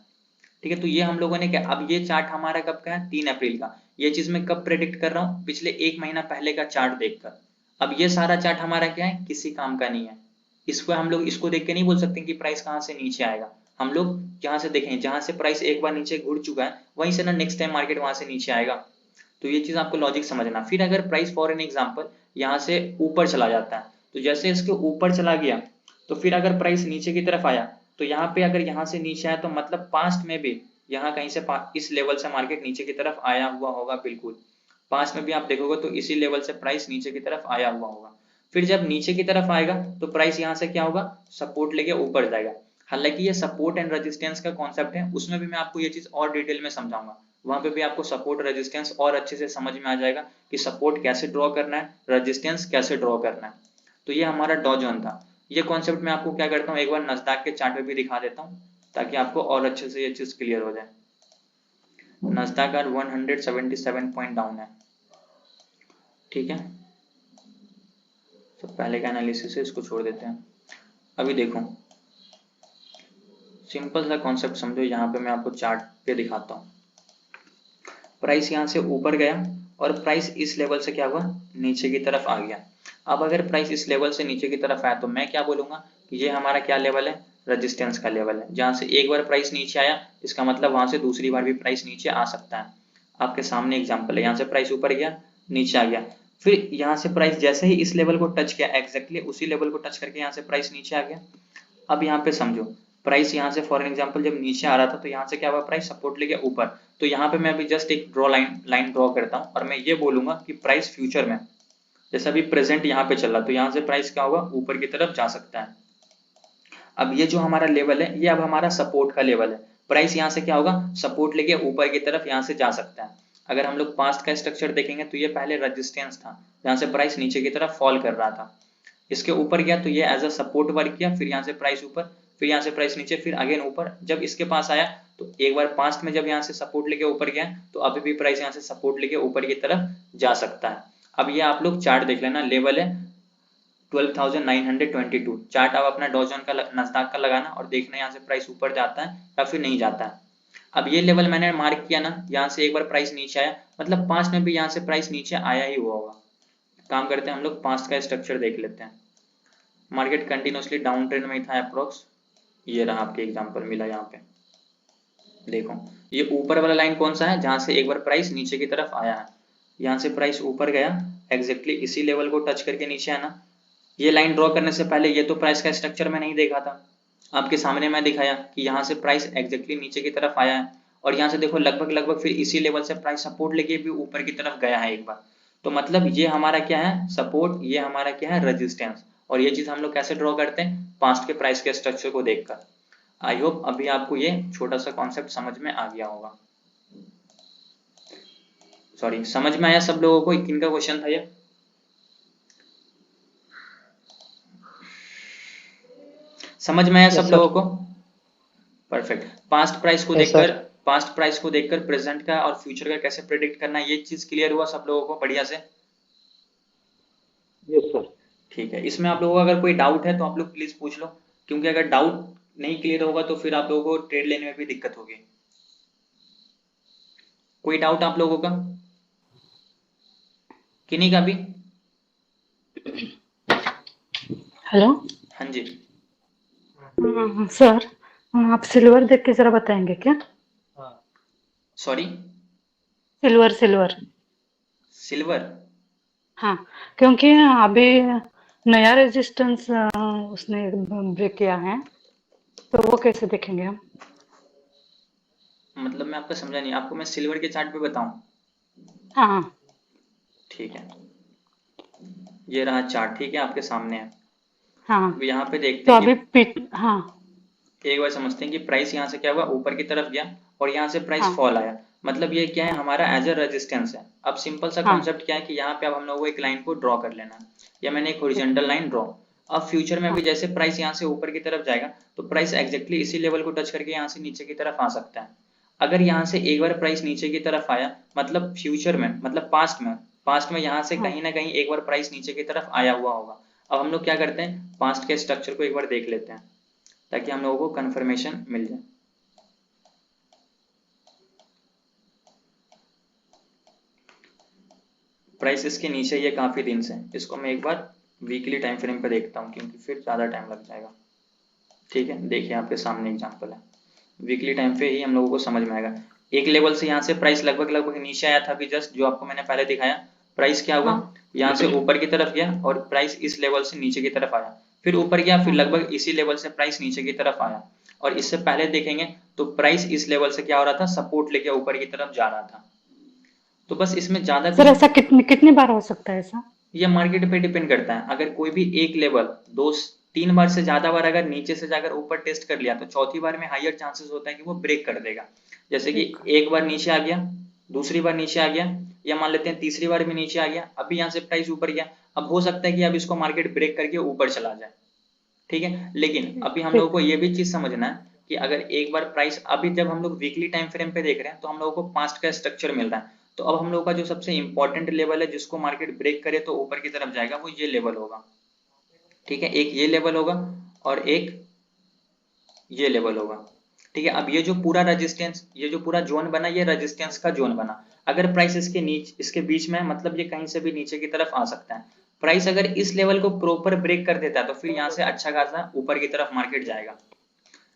ठीक है, तो ये हम लोगों ने क्या, अब ये चार्ट हमारा कब का है, 3 अप्रैल का, ये चीज मैं कब प्रेडिक्ट कर रहा हूँ, पिछले 1 महीना पहले का चार्ट देखकर। अब ये सारा चार्ट हमारा क्या है, किसी काम का नहीं है, इसको हम लोग इसको देख के नहीं बोल सकते कि प्राइस कहाँ से नीचे आएगा, हम लोग जहां से देखें, जहां से प्राइस एक बार नीचे घुट चुका है वहीं से ना नेक्स्ट टाइम मार्केट वहां से नीचे आएगा। तो ये चीज आपको लॉजिक समझना। फिर अगर प्राइस फॉर एन एग्जांपल यहाँ से ऊपर चला जाता है, तो जैसे इसके ऊपर चला गया तो फिर अगर प्राइस नीचे की तरफ आया तो यहाँ पे अगर यहाँ से नीचे आया तो मतलब पास्ट में भी यहाँ कहीं से इस लेवल से मार्केट नीचे की तरफ आया हुआ होगा, बिल्कुल पास्ट में भी आप देखोगे तो इसी लेवल से प्राइस नीचे की तरफ आया हुआ होगा। फिर जब नीचे की तरफ आएगा तो प्राइस यहाँ से क्या होगा, सपोर्ट लेके ऊपर जाएगा। हालांकि ये सपोर्ट एंड रेजिस्टेंस का कॉन्सेप्ट है, उसमें भी मैं आपको ये चीज और डिटेल में समझाऊंगा, वहां पे भी आपको सपोर्ट रेजिस्टेंस और अच्छे से समझ में आ जाएगा कि सपोर्ट कैसे ड्रॉ करना है, रेजिस्टेंस कैसे ड्रॉ करना है। तो ये हमारा डॉ जोन था। ये कॉन्सेप्ट मैं आपको क्या करता हूँ, एक बार नस्दाक के चार्ट पे भी दिखा देता हूँ ताकि आपको और अच्छे से ये चीज क्लियर हो जाए। नस्दाक आज 177 पॉइंट डाउन है। ठीक है, तो पहले का एनालिसिस है, इसको छोड़ देते हैं। अभी देखो सिंपल सा कॉन्सेप्ट समझो, यहाँ पे मैं आपको चार्ट पे दिखाता हूँ। प्राइस यहाँ से ऊपर गया और प्राइस इस लेवल से क्या हुआ, नीचे की तरफ आ गया। अब अगर प्राइस इस लेवल से नीचे की तरफ आया तो मैं क्या बोलूंगा कि ये हमारा क्या लेवल है, रेजिस्टेंस का लेवल है, जहां से एक बार प्राइस नीचे आया इसका मतलब वहां से दूसरी बार भी प्राइस नीचे आ सकता है। आपके सामने एग्जांपल है, यहाँ से प्राइस ऊपर गया, नीचे आ गया, फिर यहाँ से प्राइस जैसे ही इस लेवल को टच किया, एग्जैक्टली उसी लेवल को टच करके यहाँ से प्राइस नीचे आ गया। अब यहाँ पे समझो प्राइस यहाँ से फॉर एग्जांपल जब नीचे आ रहा था तो यहाँ से क्या हुआ, प्राइस सपोर्ट लेके ऊपर, तो यहाँ पे मैं अभी जस्ट एक लाइन ड्रॉ करता हूँ और मैं ये बोलूंगा कि प्राइस फ्यूचर में जैसा अभी प्रेजेंट यहाँ पे चल रहा तो यहाँ से प्राइस क्या होगा, ऊपर की तरफ जा सकता है। अब ये जो हमारा लेवल है ये अब हमारा सपोर्ट का लेवल है, प्राइस यहाँ से क्या होगा, सपोर्ट लेके ऊपर की तरफ यहाँ से जा सकता है। अगर हम लोग पास्ट का स्ट्रक्चर देखेंगे तो ये पहले रेजिस्टेंस था जहाँ से प्राइस नीचे की तरफ फॉल कर रहा था, इसके ऊपर गया तो ये एज अ सपोर्ट वर्क किया, फिर यहाँ से प्राइस ऊपर, फिर यहाँ से प्राइस नीचे, फिर अगेन ऊपर। जब इसके पास आया तो एक बार पास्ट में जब यहाँ से सपोर्ट लेके ऊपर गया तो अभी भी प्राइस यहाँ से सपोर्ट लेके ऊपर की तरफ जा सकता है। अब ये आप लोग चार्ट देख लेना, लेवल है 12,922 चार्ट। अब अपना डॉ जोन का नस्दाक का लगाना और देखना यहाँ से प्राइस ऊपर जाता है या फिर नहीं जाता है। अब ये लेवल मैंने मार्क किया ना, यहाँ से एक बार प्राइस नीचे आया मतलब पास्ट में भी यहाँ से प्राइस नीचे आया ही हुआ होगा। काम करते हैं हम लोग पास्ट का स्ट्रक्चर देख लेते हैं। मार्केट कंटिन्यूसली डाउन ट्रेंड में था अप्रोक्स, ये रहा आपके एग्जांपल मिला यहाँ पे। देखो ये ऊपर वाला लाइन कौन सा है, जहां से एक बार प्राइस नीचे की तरफ आया है, यहाँ से प्राइस ऊपर गया एग्जैक्टली इसी लेवल को टच करके नीचे आना। ये लाइन ड्रॉ करने से पहले ये तो प्राइस का स्ट्रक्चर में नहीं देखा था, आपके सामने मैं दिखाया कि यहाँ से प्राइस एग्जैक्टली नीचे की तरफ आया है और यहाँ से देखो लगभग फिर इसी लेवल से प्राइस सपोर्ट लेके भी ऊपर की तरफ गया है एक बार। तो मतलब ये हमारा क्या है, सपोर्ट, ये हमारा क्या है, रेजिस्टेंस। और ये चीज हम लोग कैसे ड्रॉ करते हैं, पास्ट के प्राइस के स्ट्रक्चर को देखकर। आई होप अभी आपको ये छोटा सा कॉन्सेप्ट समझ में आ गया होगा। सॉरी, समझ में आया सब लोगों को, किनका क्वेश्चन था ये? समझ में आया सब लोगों को? परफेक्ट। पास्ट प्राइस को देखकर प्रेजेंट का और फ्यूचर का कैसे प्रेडिक्ट करना है, ये चीज क्लियर हुआ सब लोगों को बढ़िया से? Yes sir. ठीक है, इसमें आप लोगों को अगर कोई डाउट है तो आप लोग प्लीज पूछ लो, क्योंकि अगर डाउट नहीं क्लियर होगा तो फिर आप लोगों को ट्रेड लेने में भी दिक्कत होगी। कोई डाउट आप लोगों का? किन्हीं का भी? हेलो हाँ जी सर, आप सिल्वर देख के जरा बताएंगे क्या? Sorry, silver silver? हाँ, क्योंकि अभी नया रेजिस्टेंस उसने ब्रेक किया है, तो वो कैसे देखेंगे हम? मतलब मैं आपका समझा नहीं, आपको मैं सिल्वर के चार्ट पे बताऊं? हाँ हाँ ठीक है, ये रहा चार्ट, ठीक है, आपके सामने है। हाँ। अब यहाँ पे देखते तो हैं अभी कि हाँ एक बार समझते हैं कि प्राइस यहाँ से क्या हुआ, ऊपर की तरफ गया और यहाँ से प्राइस हाँ फॉल आया, मतलब ये क्या है, हाँ हमारा एज अ रेजिस्टेंस है। अब सिंपल सा हाँ कॉन्सेप्ट क्या है कि यहाँ पे अब हम लोगों को एक लाइन को ड्रॉ कर लेना है, या मैंने एक हॉरिजॉन्टल लाइन ड्रॉ। अब फ्यूचर में भी हाँ जैसे प्राइस यहाँ से ऊपर की तरफ जाएगा तो प्राइस एग्जैक्टली इसी लेवल को टच करके यहाँ से नीचे की तरफ आ सकता है। अगर यहाँ से एक बार प्राइस नीचे की तरफ आया, मतलब फ्यूचर में, मतलब पास्ट में यहाँ से हाँ। कहीं ना कहीं एक बार प्राइस नीचे की तरफ आया हुआ होगा। अब हम लोग क्या करते हैं, पास्ट के स्ट्रक्चर को एक बार देख लेते हैं ताकि हम लोगों को कंफर्मेशन मिल जाए। प्राइस इसके नीचे ये काफी दिन से, इसको मैं एक बार वीकली टाइम फ्रेम पे देखता हूँ क्योंकि फिर ज्यादा टाइम लग जाएगा। ठीक है, देखिए आपके सामने एग्जांपल है, वीकली टाइम पे ही हम लोगों को समझ में आएगा। एक लेवल से यहाँ से प्राइस लगभग लगभग नीचे आया था अभी जस्ट, जो आपको मैंने पहले दिखाया। प्राइस क्या हुआ, हाँ यहाँ से ऊपर की तरफ गया और प्राइस इस लेवल से नीचे की तरफ आया, फिर ऊपर गया, फिर हाँ। लगभग इसी लेवल से प्राइस नीचे की तरफ आया। और इससे पहले देखेंगे तो प्राइस इस लेवल से क्या हो रहा था, सपोर्ट लेके ऊपर की तरफ जा रहा था। तो बस इसमें ज्यादा सर कुछ, ऐसा कितनी कितनी बार हो सकता है ऐसा? ये मार्केट पे डिपेंड करता है। अगर कोई भी एक लेवल दो तीन बार से ज्यादा बार अगर नीचे से जाकर ऊपर टेस्ट कर लिया तो चौथी बार में हाईयर चांसेस होता है कि वो ब्रेक कर देगा। जैसे कि ठीक। एक बार नीचे आ गया, दूसरी बार नीचे आ गया, या मान लेते हैं तीसरी बार भी नीचे आ गया, अभी यहाँ से प्राइस ऊपर गया, अब हो सकता है कि अब इसको मार्केट ब्रेक करके ऊपर चला जाए। ठीक है, लेकिन अभी हम लोगों ठीक। को ये भी चीज समझना है कि अगर एक बार प्राइस, अभी जब हम लोग वीकली टाइम फ्रेम पे देख रहे हैं तो हम लोगों को पास्ट का स्ट्रक्चर मिल रहा है। तो अब हम लोग का जो सबसे इंपॉर्टेंट लेवल है जिसको मार्केट ब्रेक करे तो ऊपर की तरफ जाएगा, वो ये लेवल होगा। ठीक है, एक ये लेवल होगा और एक ये लेवल होगा। ठीक है, अब ये जो पूरा रेजिस्टेंस, ये जो पूरा जोन बना, ये रेजिस्टेंस का जोन बना। अगर प्राइस इसके नीचे, इसके बीच में है, मतलब ये कहीं से भी नीचे की तरफ आ सकता है। प्राइस अगर इस लेवल को प्रॉपर ब्रेक कर देता है तो फिर यहाँ से अच्छा खासा ऊपर की तरफ मार्केट जाएगा।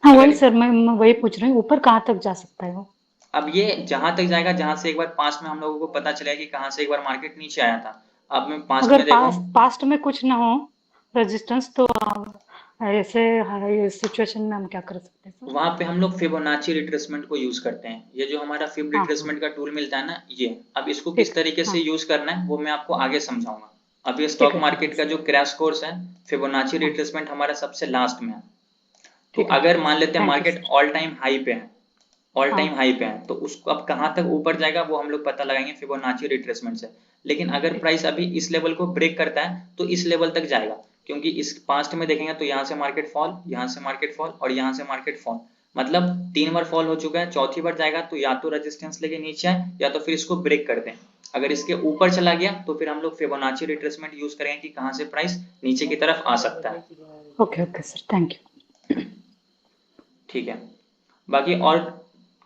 हाँ वही अगर सर, मैं वही पूछ रही हूँ, ऊपर कहाँ तक जा सकता है वो? अब ये जहां तक जाएगा जहां से एक बार पास में हम लोगों को पता चला कि कहां से एक बार मार्केट नीचे आया था। अब मैं पास्ट अगर में देखूं, पास्ट पास्ट में कुछ ना हो रेजिस्टेंस, तो ऐसे सिचुएशन में हम क्या कर सकते हैं सर? वहां पे हम लोग फिबोनाची रिट्रेसमेंट को यूज करते हैं। ये जो हमारा फिब हाँ हाँ। रिट्रेसमेंट का टूल मिलता है ना, ये अब इसको किस ठीक है। तरीके से हाँ यूज करना है वो मैं आपको आगे समझाऊंगा। अभी ठीक स्टॉक है ठीक है मार्केट का जो सर। क्रैश कोर्स है, फिबोनाची हाँ रिट्रेसमेंट हमारा सबसे लास्ट में है। तो ठीक अगर है मान सर, लेते हैं thank you market sir. All time high पे है, ऑल हाँ टाइम हाई पे है, तो उसको अब कहां तक ऊपर जाएगा वो हम लोग पता लगाएंगे फिबोनाची रिट्रेसमेंट से। लेकिन अगर ठीक। प्राइस अभी इस लेवल को ब्रेक करता है तो इस लेवल तक जाएगा, क्योंकि इस पास्ट में देखेंगे तो यहाँ से मार्केट फॉल, यहाँ से मार्केट फॉल और यहाँ से मार्केट फॉल, मतलब तीन बार फॉल हो चुका है। चौथी बार जाएगा तो या तो रेजिस्टेंस लेके नीचे आए या तो फिर इसको ब्रेक कर दें। अगर इसके ऊपर चला गया तो फिर हम लोग फिबोनाची रिट्रेसमेंट यूज करेंगे कि कहाँ से प्राइस नीचे की तरफ आ सकता है। Okay okay sir, thank you. ठीक है, बाकी और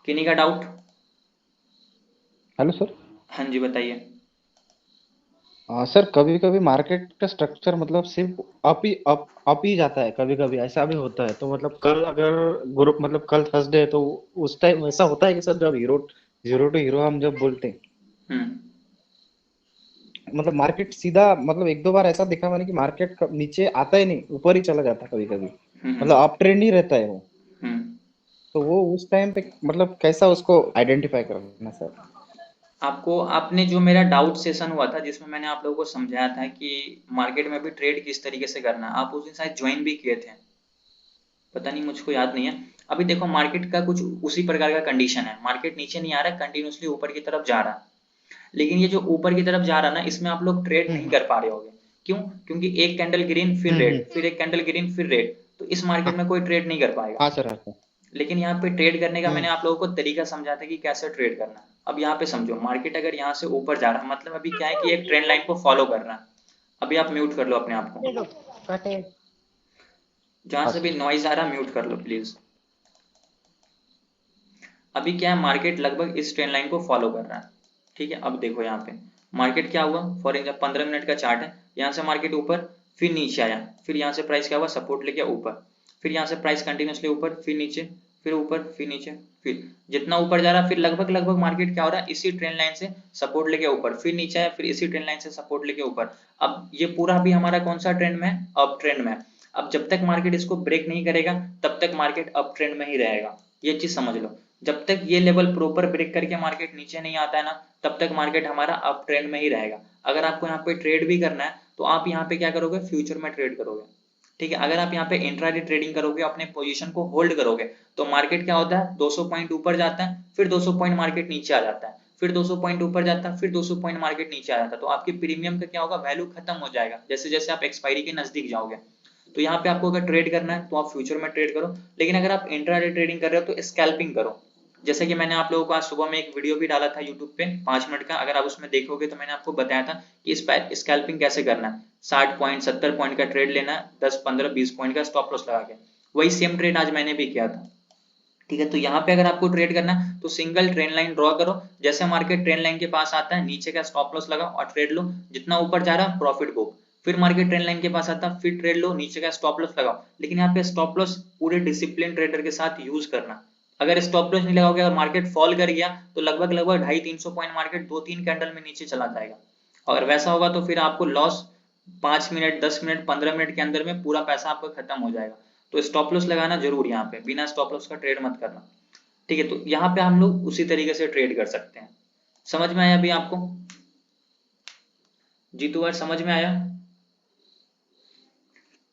किन्हीं का डाउट? Hello sir. हाँ जी बताइए। सर कभी कभी मार्केट का स्ट्रक्चर मतलब सिर्फ अप ही जाता है, कभी कभी ऐसा भी होता है। तो मतलब कल अगर ग्रुप मतलब कल थर्सडे है तो उस टाइम ऐसा होता है कि सर जब हीरो जीरो टू हीरो हम जब बोलते हैं, हम्म मतलब मार्केट सीधा मतलब एक दो बार ऐसा देखा मैंने कि मार्केट नीचे आता ही नहीं, ऊपर ही चला जाता है कभी कभी, मतलब हम्म अप ट्रेंड ही रहता है वो। हम्म तो वो उस टाइम पे मतलब कैसा उसको आइडेंटिफाई करना सर? आपको, आपने जो मेरा डाउट सेशन हुआ था जिसमें मैंने आप लोगों को समझाया था कि मार्केट में भी ट्रेड किस तरीके से करना है, आप उस दिन शायद ज्वाइन भी किए थे, पता नहीं, मुझको याद नहीं है। अभी देखो मार्केट का कुछ उसी प्रकार का कंडीशन है, मार्केट नीचे नहीं आ रहा है, कंटिन्यूसली ऊपर की तरफ जा रहा है। लेकिन ये जो ऊपर की तरफ जा रहा है ना, इसमें आप लोग ट्रेड नहीं हम्म कर पा रहे होगे। क्यों? क्योंकि एक कैंडल ग्रीन फिर हम्म। रेड, फिर एक कैंडल ग्रीन फिर रेड, तो इस मार्केट हाँ में कोई ट्रेड नहीं कर पाएगा। हाँ सर, हाँ सर। लेकिन यहाँ पे ट्रेड करने का मैंने हम्म। आप लोगों को तरीका समझा था कि कैसे ट्रेड करना है। अब यहाँ पे समझो, मार्केट अगर यहाँ से ऊपर जा रहा है, मतलब अभी क्या है कि एक ट्रेंड लाइन को फॉलो कर रहा है। अभी आप म्यूट कर लो अपने आप को, जहां हाँ से भी सर। नॉइज आ रहा है म्यूट कर लो प्लीज। अभी क्या है, मार्केट लगभग इस ट्रेंड लाइन को फॉलो कर रहा है। ठीक है, अब देखो यहाँ पे मार्केट क्या हुआ, फॉर एग्जाम्पल 15 मिनट का चार्ट है, यहाँ से मार्केट ऊपर फिर नीचे आया, फिर यहाँ से प्राइस क्या हुआ, सपोर्ट लेके ऊपर, फिर यहाँ से प्राइस कंटिन्यूसली ऊपर फिर नीचे, फिर ऊपर, फिर नीचे, फिर जितना ऊपर जा रहा, फिर लगभग लगभग मार्केट क्या हो रहा है, इसी ट्रेंड लाइन से सपोर्ट लेके ऊपर, फिर नीचे आया, फिर इसी ट्रेंड लाइन से सपोर्ट लेके ऊपर। अब ये पूरा भी हमारा कौन सा ट्रेंड में है, अप ट्रेंड में है। अब जब तक मार्केट इसको ब्रेक नहीं करेगा तब तक मार्केट अप ट्रेंड में ही रहेगा, ये चीज समझ लो। जब तक ये लेवल प्रॉपर ब्रेक करके मार्केट नीचे नहीं आता है ना, तब तक मार्केट हमारा अप ट्रेंड में ही रहेगा। अगर आपको यहाँ पे ट्रेड भी करना है तो आप यहाँ पे क्या करोगे, फ्यूचर में ट्रेड करोगे, ठीक है। अगर आप यहाँ पे इंट्राडे ट्रेडिंग करोगे, अपने पोजीशन को होल्ड करोगे, तो मार्केट क्या होता है, 200 पॉइंट ऊपर जाता है, फिर 200 पॉइंट मार्केट नीचे आ जाता है, फिर 200 पॉइंट ऊपर जाता है, फिर 200 पॉइंट मार्केट नीचे आ जाता है। तो आपके प्रीमियम का क्या होगा, वैल्यू खत्म हो जाएगा जैसे जैसे आप एक्सपायरी के नजदीक जाओगे। तो यहाँ पे आपको अगर ट्रेड करना है तो आप फ्यूचर में ट्रेड करो, लेकिन अगर आप इंट्राडे ट्रेडिंग कर रहे हो तो स्कैल्पिंग करो। जैसे कि मैंने आप लोगों को आज सुबह में एक वीडियो भी डाला था यूट्यूब पे 5 मिनट का, अगर आप उसमें देखोगे तो मैंने आपको बताया था कि स्कैल्पिंग कैसे करना है। 60 पॉइंट 70 पॉइंट का ट्रेड लेना है, 10 15 20 पॉइंट का स्टॉप लॉस लगा के। वही सेम ट्रेड आज मैंने भी किया था, ठीक है। तो यहाँ पे अगर आपको ट्रेड करना है तो सिंगल ट्रेंड लाइन ड्रॉ करो, जैसे मार्केट ट्रेंड लाइन के पास आता है नीचे का स्टॉप लॉस लगाओ और ट्रेड लो, जितना ऊपर जा रहा प्रॉफिट बुक। फिर मार्केट ट्रेंड लाइन के पास आता है, फिर ट्रेड लो, नीचे का स्टॉप लॉस लगाओ। लेकिन यहाँ पे स्टॉप लॉस पूरे डिसिप्लिन ट्रेडर के साथ यूज करना। अगर स्टॉप लॉस नहीं लगाओगे, अगर मार्केट फॉल कर गया तो लगभग लगभग 250-300 पॉइंट मार्केट 2-3 कैंडल में नीचे चला जाएगा। अगर वैसा होगा तो फिर आपको लॉस 5 मिनट 10 मिनट 15 मिनट के अंदर में पूरा पैसा आपका खत्म हो जाएगा। तो स्टॉप लॉस लगाना जरूर, यहाँ पे बिना स्टॉप लॉस का ट्रेड मत करना, ठीक है। तो यहाँ पे हम लोग उसी तरीके से ट्रेड कर सकते हैं। समझ में आया अभी आपको, जीतू यार समझ में आया,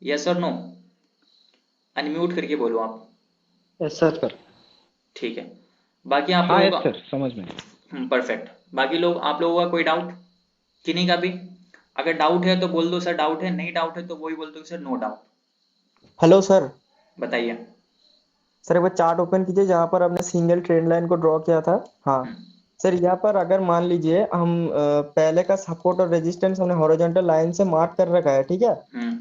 यस और नो? अनम्यूट करके बोलो आप। Yes sir. ठीक है, बाकी आप हाँ लोगों यस का सर, समझ में। परफेक्ट। बाकी लोग, आप लोगों का कोई डाउट किन्हीं का भी? अगर डाउट है तो बोल दो सर डाउट है, नहीं डाउट है तो वही बोल दो sir no doubt. Hello sir. बताइए। सर एक बार चार्ट ओपन कीजिए जहां पर आपने सिंगल ट्रेंड लाइन को ड्रॉ किया था। हाँ हम्म, सर, यहाँ पर अगर मान लीजिए हम पहले का सपोर्ट और रेजिस्टेंस हमने हॉरिजॉन्टल लाइन से मार्क कर रखा है, ठीक है। हम्म,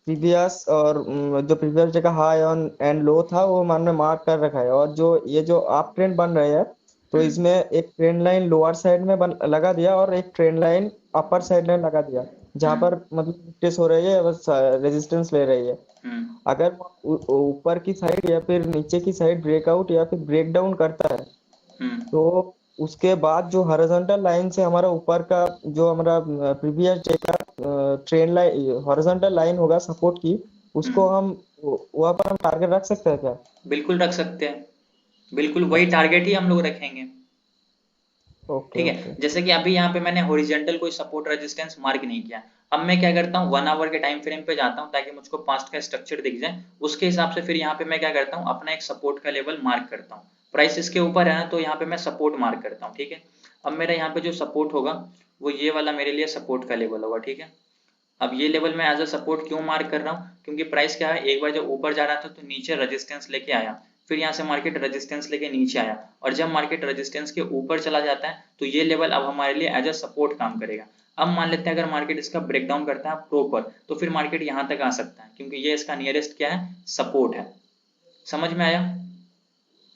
प्रीवियस और जो प्रीवियस डे का हाई ऑन एंड लो था वो हमने मार्क कर रखा है, और जो ये जो आप ट्रेंड बन रहे हैं तो हम्म, इसमें एक ट्रेंड लाइन लोअर साइड में लगा दिया और एक ट्रेंड लाइन अपर साइड में लगा दिया, जहां हम्म, पर मतलब टेस्ट हो रही है, बस रेजिस्टेंस ले रही है। हम्म, अगर वो ऊपर की साइड या फिर नीचे की साइड ब्रेकआउट या फिर ब्रेक डाउन करता है हम्म, तो उसके बाद जो हॉरिजॉन्टल लाइन से हमारा ऊपर का जो हमारा प्रीवियस डे का ट्रेंड लाइन हॉरिजॉन्टल लाइन होगा सपोर्ट की, उसको हम्म, हम वहां पर हम टारगेट रख सकते हैं क्या? बिल्कुल रख सकते हैं, बिल्कुल वही अच्छा। टारगेट ही हम लोग रखेंगे, ओके ठीक ओके। है। जैसे कि अभी यहाँ पे मैंने हॉरिजॉन्टल कोई सपोर्ट रेजिस्टेंस मार्क नहीं किया। अब मैं क्या करता हूँ, 1 आवर के टाइम फ्रेम पे जाता हूँ ताकि मुझको पास्ट का स्ट्रक्चर दिख जाए। उसके हिसाब से फिर यहाँ पे मैं क्या करता हूँ, अपना एक सपोर्ट का लेवल मार्क करता हूँ। प्राइस इसके ऊपर है ना तो यहाँ पे मैं सपोर्ट मार्क करता हूँ, ठीक है। अब मेरा यहाँ पे जो सपोर्ट होगा वो ये वाला मेरे लिए सपोर्ट का लेवल होगा, ठीक है। अब ये लेवल मैं एज अ सपोर्ट क्यों मार्क कर रहा हूँ, क्योंकि प्राइस क्या है, एक बार जब ऊपर जा रहा था तो नीचे रेजिस्टेंस लेके आया, फिर यहाँ से मार्केट रेजिस्टेंस लेके नीचे आया, और जब मार्केट रेजिस्टेंस के ऊपर चला जाता है तो ये लेवल अब हमारे लिए एज अ सपोर्ट काम करेगा। अब मान लेते हैं अगर मार्केट इसका ब्रेकडाउन करता है प्रॉपर तो फिर मार्केट यहाँ तक आ सकता है, क्योंकि ये इसका नियरेस्ट क्या है, सपोर्ट है। समझ में आया?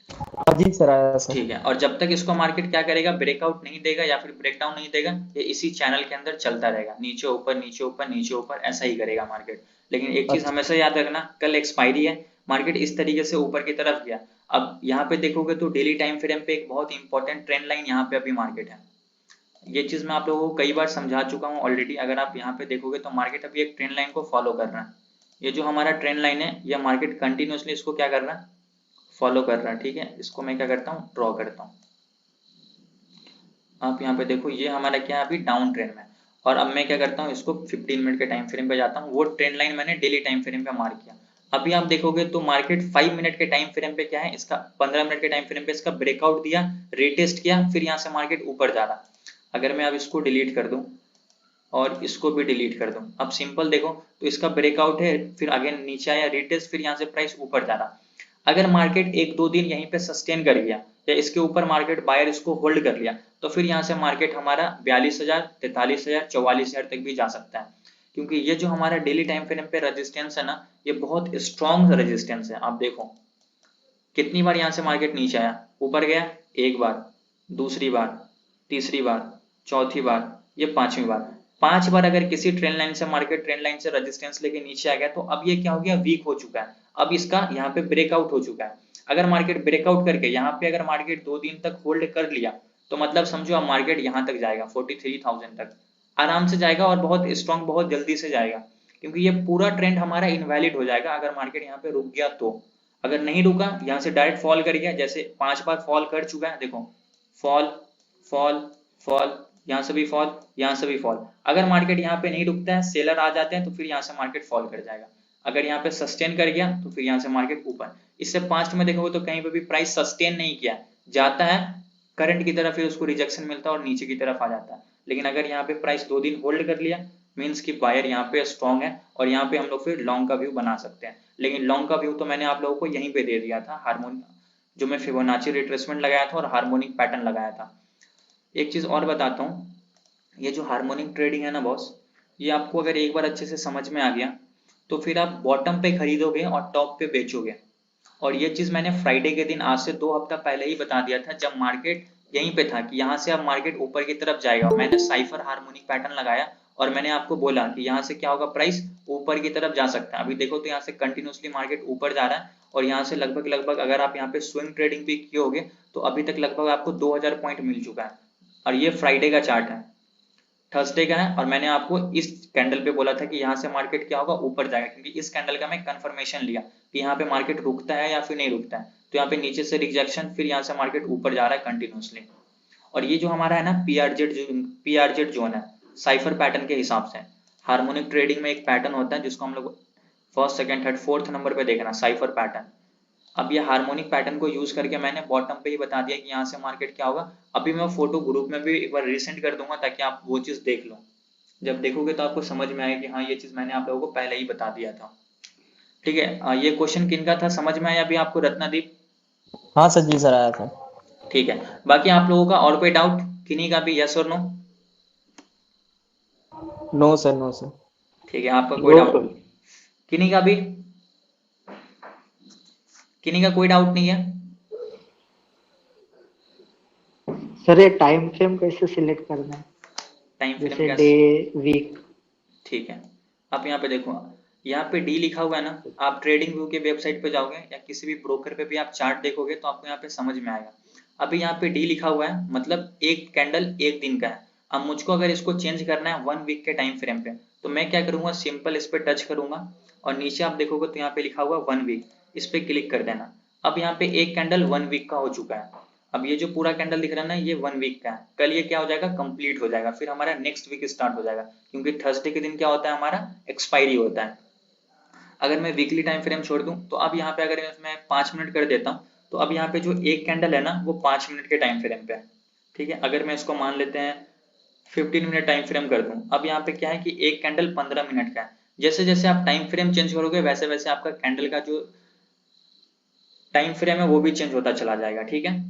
हाँ जी सर, आया सर। ठीक है। और जब तक इसको मार्केट क्या करेगा, ब्रेकआउट नहीं देगा या फिर ब्रेकडाउन नहीं देगा, ये इसी चैनल के अंदर चलता रहेगा, नीचे ऊपर नीचे ऊपर नीचे ऊपर, ऐसा ही करेगा मार्केट। लेकिन एक चीज अच्छा। हमेशा याद रखना, कल एक्सपायरी है, मार्केट इस तरीके से ऊपर की तरफ गया। अब यहाँ पे देखोगे तो डेली टाइम फ्रेम पे एक बहुत इंपॉर्टेंट ट्रेंड लाइन यहाँ पे अभी मार्केट है। ये चीज मैं आप लोगों को कई बार समझा चुका हूँ ऑलरेडी। अगर आप यहाँ पे देखोगे तो मार्केट अभी एक ट्रेंड लाइन को फॉलो कर रहा है। ये जो हमारा ट्रेंड लाइन है, यह मार्केट कंटिन्यूसली इसको क्या कर रहा है, फॉलो कर रहा है, ठीक है। इसको मैं क्या करता हूँ, ड्रॉ करता हूँ। आप यहाँ पे देखो ये हमारा क्या है, अभी डाउन ट्रेंड में। और अब मैं क्या करता हूँ, इसको 15 मिनट के टाइम फ्रेम पे जाता हूँ, वो ट्रेंड लाइन मैंने डेली टाइम फ्रेम पे मार्क किया। अभी आप देखोगे तो मार्केट 5 मिनट के टाइम फ्रेम पे क्या है, इसका 15 मिनट के टाइम फ्रेम पे इसका ब्रेकआउट दिया, रीटेस्ट किया, फिर यहाँ से मार्केट ऊपर जा रहा। अगर मैं अब इसको डिलीट कर दूं और इसको भी डिलीट कर दूं, अब सिंपल देखो तो इसका ब्रेकआउट है, फिर अगेन नीचे आया, रीटेस्ट, फिर यहाँ से प्राइस ऊपर जा रहा। अगर मार्केट 1-2 दिन यहीं पे सस्टेन कर गया या इसके ऊपर मार्केट बायर इसको होल्ड कर लिया तो फिर यहाँ से मार्केट हमारा 42,000 43,000 44,000 तक भी जा सकता है। क्योंकि ये जो हमारा डेली टाइम फ्रेम पे रेजिस्टेंस है ना, ये बहुत स्ट्रॉन्ग रेजिस्टेंस है। आप देखो कितनी बार यहाँ से मार्केट नीचे आया, ऊपर गया एक बार, दूसरी बार, तीसरी बार, चौथी बार, ये 5वीं बार। 5 बार अगर किसी ट्रेंड लाइन से मार्केट ट्रेंड लाइन से रेजिस्टेंस लेके नीचे आ गया तो अब ये क्या हो गया, वीक हो चुका है। अब इसका यहाँ पे ब्रेकआउट हो चुका है। अगर मार्केट ब्रेकआउट करके यहाँ पे अगर मार्केट 2 दिन तक होल्ड कर लिया तो मतलब समझो अब मार्केट यहाँ तक जाएगा 43,000 तक आराम से जाएगा और बहुत स्ट्रॉन्ग बहुत जल्दी से जाएगा, क्योंकि ये पूरा ट्रेंड हमारा इनवैलिड हो जाएगा अगर मार्केट यहाँ पे रुक गया तो। अगर नहीं रुका, यहाँ से डायरेक्ट फॉल कर गया, जैसे 5 बार फॉल कर चुका है, देखो फॉल फॉल फॉल, यहाँ से भी फॉल, यहाँ से भी फॉल। अगर मार्केट यहाँ पे नहीं रुकता है, सेलर आ जाते हैं तो फिर यहाँ से मार्केट फॉल कर जाएगा। अगर यहाँ पे सस्टेन कर गया तो फिर यहाँ से मार्केट ऊपर। इससे पास्ट में देखोगे तो कहीं पे भी प्राइस सस्टेन नहीं किया, जाता है करंट की तरफ, फिर उसको रिजेक्शन मिलता है और नीचे की तरफ आ जाता है। लेकिन अगर यहाँ पे प्राइस 2 दिन होल्ड कर लिया मीन्स कि बायर यहाँ पे स्ट्रॉन्ग है और यहाँ पे हम लोग फिर लॉन्ग का व्यू बना सकते हैं। लेकिन लॉन्ग का व्यू तो मैंने आप लोगों को यहीं पे दे दिया था, हार्मोनिक जो मैं फिबोनाची रिट्रेसमेंट लगाया था और हार्मोनिक पैटर्न लगाया था। एक चीज और बताता हूँ, ये जो हार्मोनिक ट्रेडिंग है ना बॉस, ये आपको अगर एक बार अच्छे से समझ में आ गया तो फिर आप बॉटम पे खरीदोगे और टॉप पे बेचोगे। और ये चीज मैंने फ्राइडे के दिन आज से 2 हफ्ता पहले ही बता दिया था, जब मार्केट यहीं पे था कि यहाँ से अब मार्केट ऊपर की तरफ जाएगा। मैंने साइफर हार्मोनिक पैटर्न लगाया और मैंने आपको बोला कि यहाँ से क्या होगा, प्राइस ऊपर की तरफ जा सकता है। अभी देखो तो यहाँ से कंटिन्यूसली मार्केट ऊपर जा रहा है और यहाँ से लगभग अगर आप यहाँ पे स्विंग ट्रेडिंग भी किए होगे तो अभी तक लगभग आपको 2000 पॉइंट मिल चुका है। और ये फ्राइडे का चार्ट है, थर्सडे का है, और मैंने आपको इस कैंडल पे बोला था कि यहाँ से मार्केट क्या होगा, ऊपर जाएगा, क्योंकि इस कैंडल का मैं कंफर्मेशन लिया कि यहाँ पे मार्केट रुकता है या फिर नहीं रुकता है। तो यहाँ पे नीचे से रिजेक्शन, फिर यहाँ से मार्केट ऊपर जा रहा है कंटिन्यूसली। और ये जो हमारा है ना पीआरजेड जोन है साइफर पैटर्न के हिसाब से। हार्मोनिक ट्रेडिंग में एक पैटर्न होता है जिसको हम लोग first second third fourth number पे देखना, साइफर पैटर्न। अब ये हार्मोनिक पैटर्न को यूज करके मैंने बॉटम पे ही बता दिया कि यहाँ से मार्केट क्या होगा। अभी मैं फोटो ग्रुप में भी एक बार रिसेंड कर दूंगा ताकि आप वो चीज देख लो। जब देखोगे तो आपको समझ में आएगा कि हाँ ये चीज मैंने आप लोगों को पहले ही बता दिया था। ठीक है, ये क्वेश्चन किनका था, समझ में आया अभी आपको रत्नादीप? हाँ सर जी सर आया था। ठीक है, बाकी आप लोगों का और कोई डाउट, किन्हीं का भी, यस और no? No sir no sir. ठीक है, आपका कोई डाउट, किन्हीं का भी, किन्हीं का कोई डाउट नहीं है? सर ये टाइम फ्रेम कैसे सिलेक्ट करना है, टाइम फ्रेम जैसे कैसे? Day week? ठीक है, आप यहाँ पे देखो, यहाँ पे डी लिखा हुआ है ना, आप ट्रेडिंग व्यू के वेबसाइट पे जाओगे या किसी भी ब्रोकर पे भी आप चार्ट देखोगे तो आपको यहाँ पे समझ में आएगा। अभी यहाँ पे डी लिखा हुआ है मतलब एक कैंडल एक दिन का है। अब मुझको अगर इसको चेंज करना है 1 वीक के टाइम फ्रेम पे तो मैं क्या करूंगा, सिंपल इस पे टच करूंगा और नीचे आप देखोगे तो यहाँ पे लिखा हुआ 1 वीक, इस पे क्लिक कर देना। अब यहाँ पे एक कैंडल 1 वीक का हो चुका है। अब ये जो पूरा कैंडल दिख रहा है ना, ये 1 वीक का है। कल ये क्या हो जाएगा, कंप्लीट हो जाएगा, फिर हमारा नेक्स्ट वीक स्टार्ट हो जाएगा, क्योंकि थर्सडे के दिन क्या होता है, हमारा एक्सपायरी होता है। अगर मैं वीकली टाइम फ्रेम छोड़ दूं तो अब यहाँ पे अगर मैं 5 मिनट कर देता हूँ तो अब यहाँ पे जो एक कैंडल है ना वो 5 मिनट के टाइम फ्रेम पे है। ठीक है, अगर मैं इसको मान लेते हैं 15 मिनट टाइम फ्रेम कर दूं, अब यहाँ पे क्या है कि एक कैंडल 15 मिनट का है। जैसे जैसे आप टाइम फ्रेम चेंज करोगे वैसे वैसे आपका कैंडल का जो टाइम फ्रेम है वो भी चेंज होता चला जाएगा। ठीक है,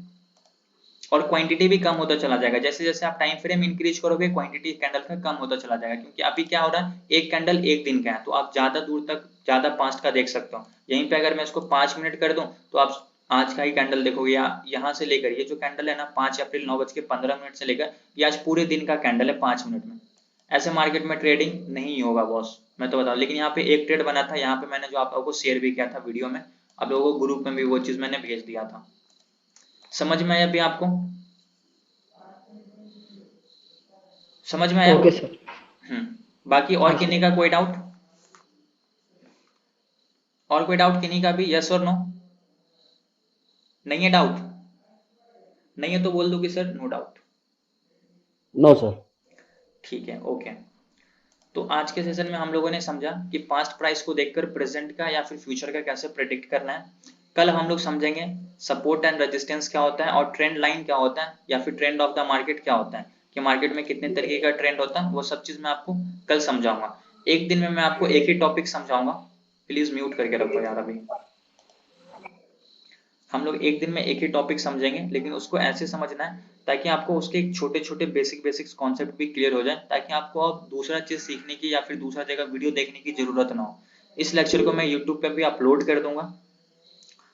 और क्वांटिटी भी कम होता चला जाएगा। जैसे जैसे आप टाइम फ्रेम इंक्रीज करोगे क्वांटिटी कैंडल का कम होता चला जाएगा, क्योंकि अभी क्या हो रहा है, एक कैंडल एक दिन का है तो आप ज्यादा दूर तक ज्यादा पास्ट का देख सकते हो। यहीं पे अगर मैं इसको 5 मिनट कर दूं तो आप आज का ही कैंडल देखोगे, या यहाँ से लेकर ये जो कैंडल है ना 5 अप्रैल 9:15 से लेकर ये आज पूरे दिन का कैंडल है 5 मिनट में। ऐसे मार्केट में ट्रेडिंग नहीं होगा बॉस, मैं तो बताऊं। लेकिन यहाँ पे एक ट्रेड बना था, यहाँ पे मैंने जो आप लोगों को शेयर भी किया था वीडियो में, आप लोगों को ग्रुप में भी वो चीज मैंने भेज दिया था। समझ में आया अभी आपको? समझ में आया? Okay sir. बाकी और किन्हीं का कोई डाउट, और कोई डाउट किन्हीं का भी, यस और नो? नहीं है डाउट? नहीं है तो बोल दो कि sir no doubt. No sir. ठीक है, ओके। तो आज के सेशन में हम लोगों ने समझा कि पास्ट प्राइस को देखकर प्रेजेंट का या फिर फ्यूचर का कैसे प्रेडिक्ट करना है। कल हम लोग समझेंगे सपोर्ट एंड रेजिस्टेंस क्या होता है और ट्रेंड लाइन क्या होता है या फिर ट्रेंड ऑफ द मार्केट क्या होता है, कि मार्केट में कितने तरीके का ट्रेंड होता है, वो सब चीज मैं आपको कल समझाऊंगा। एक दिन में मैं आपको एक ही टॉपिक समझाऊंगा। प्लीज म्यूट करके रखो यार, अभी हम लोग एक दिन में एक ही टॉपिक समझेंगे, लेकिन उसको ऐसे समझना है ताकि आपको उसके छोटे छोटे बेसिक्स कॉन्सेप्ट भी क्लियर हो जाए, ताकि आपको अब दूसरा चीज सीखने की या फिर दूसरा जगह वीडियो देखने की जरूरत ना हो। इस लेक्चर को मैं यूट्यूब पे भी अपलोड कर दूंगा,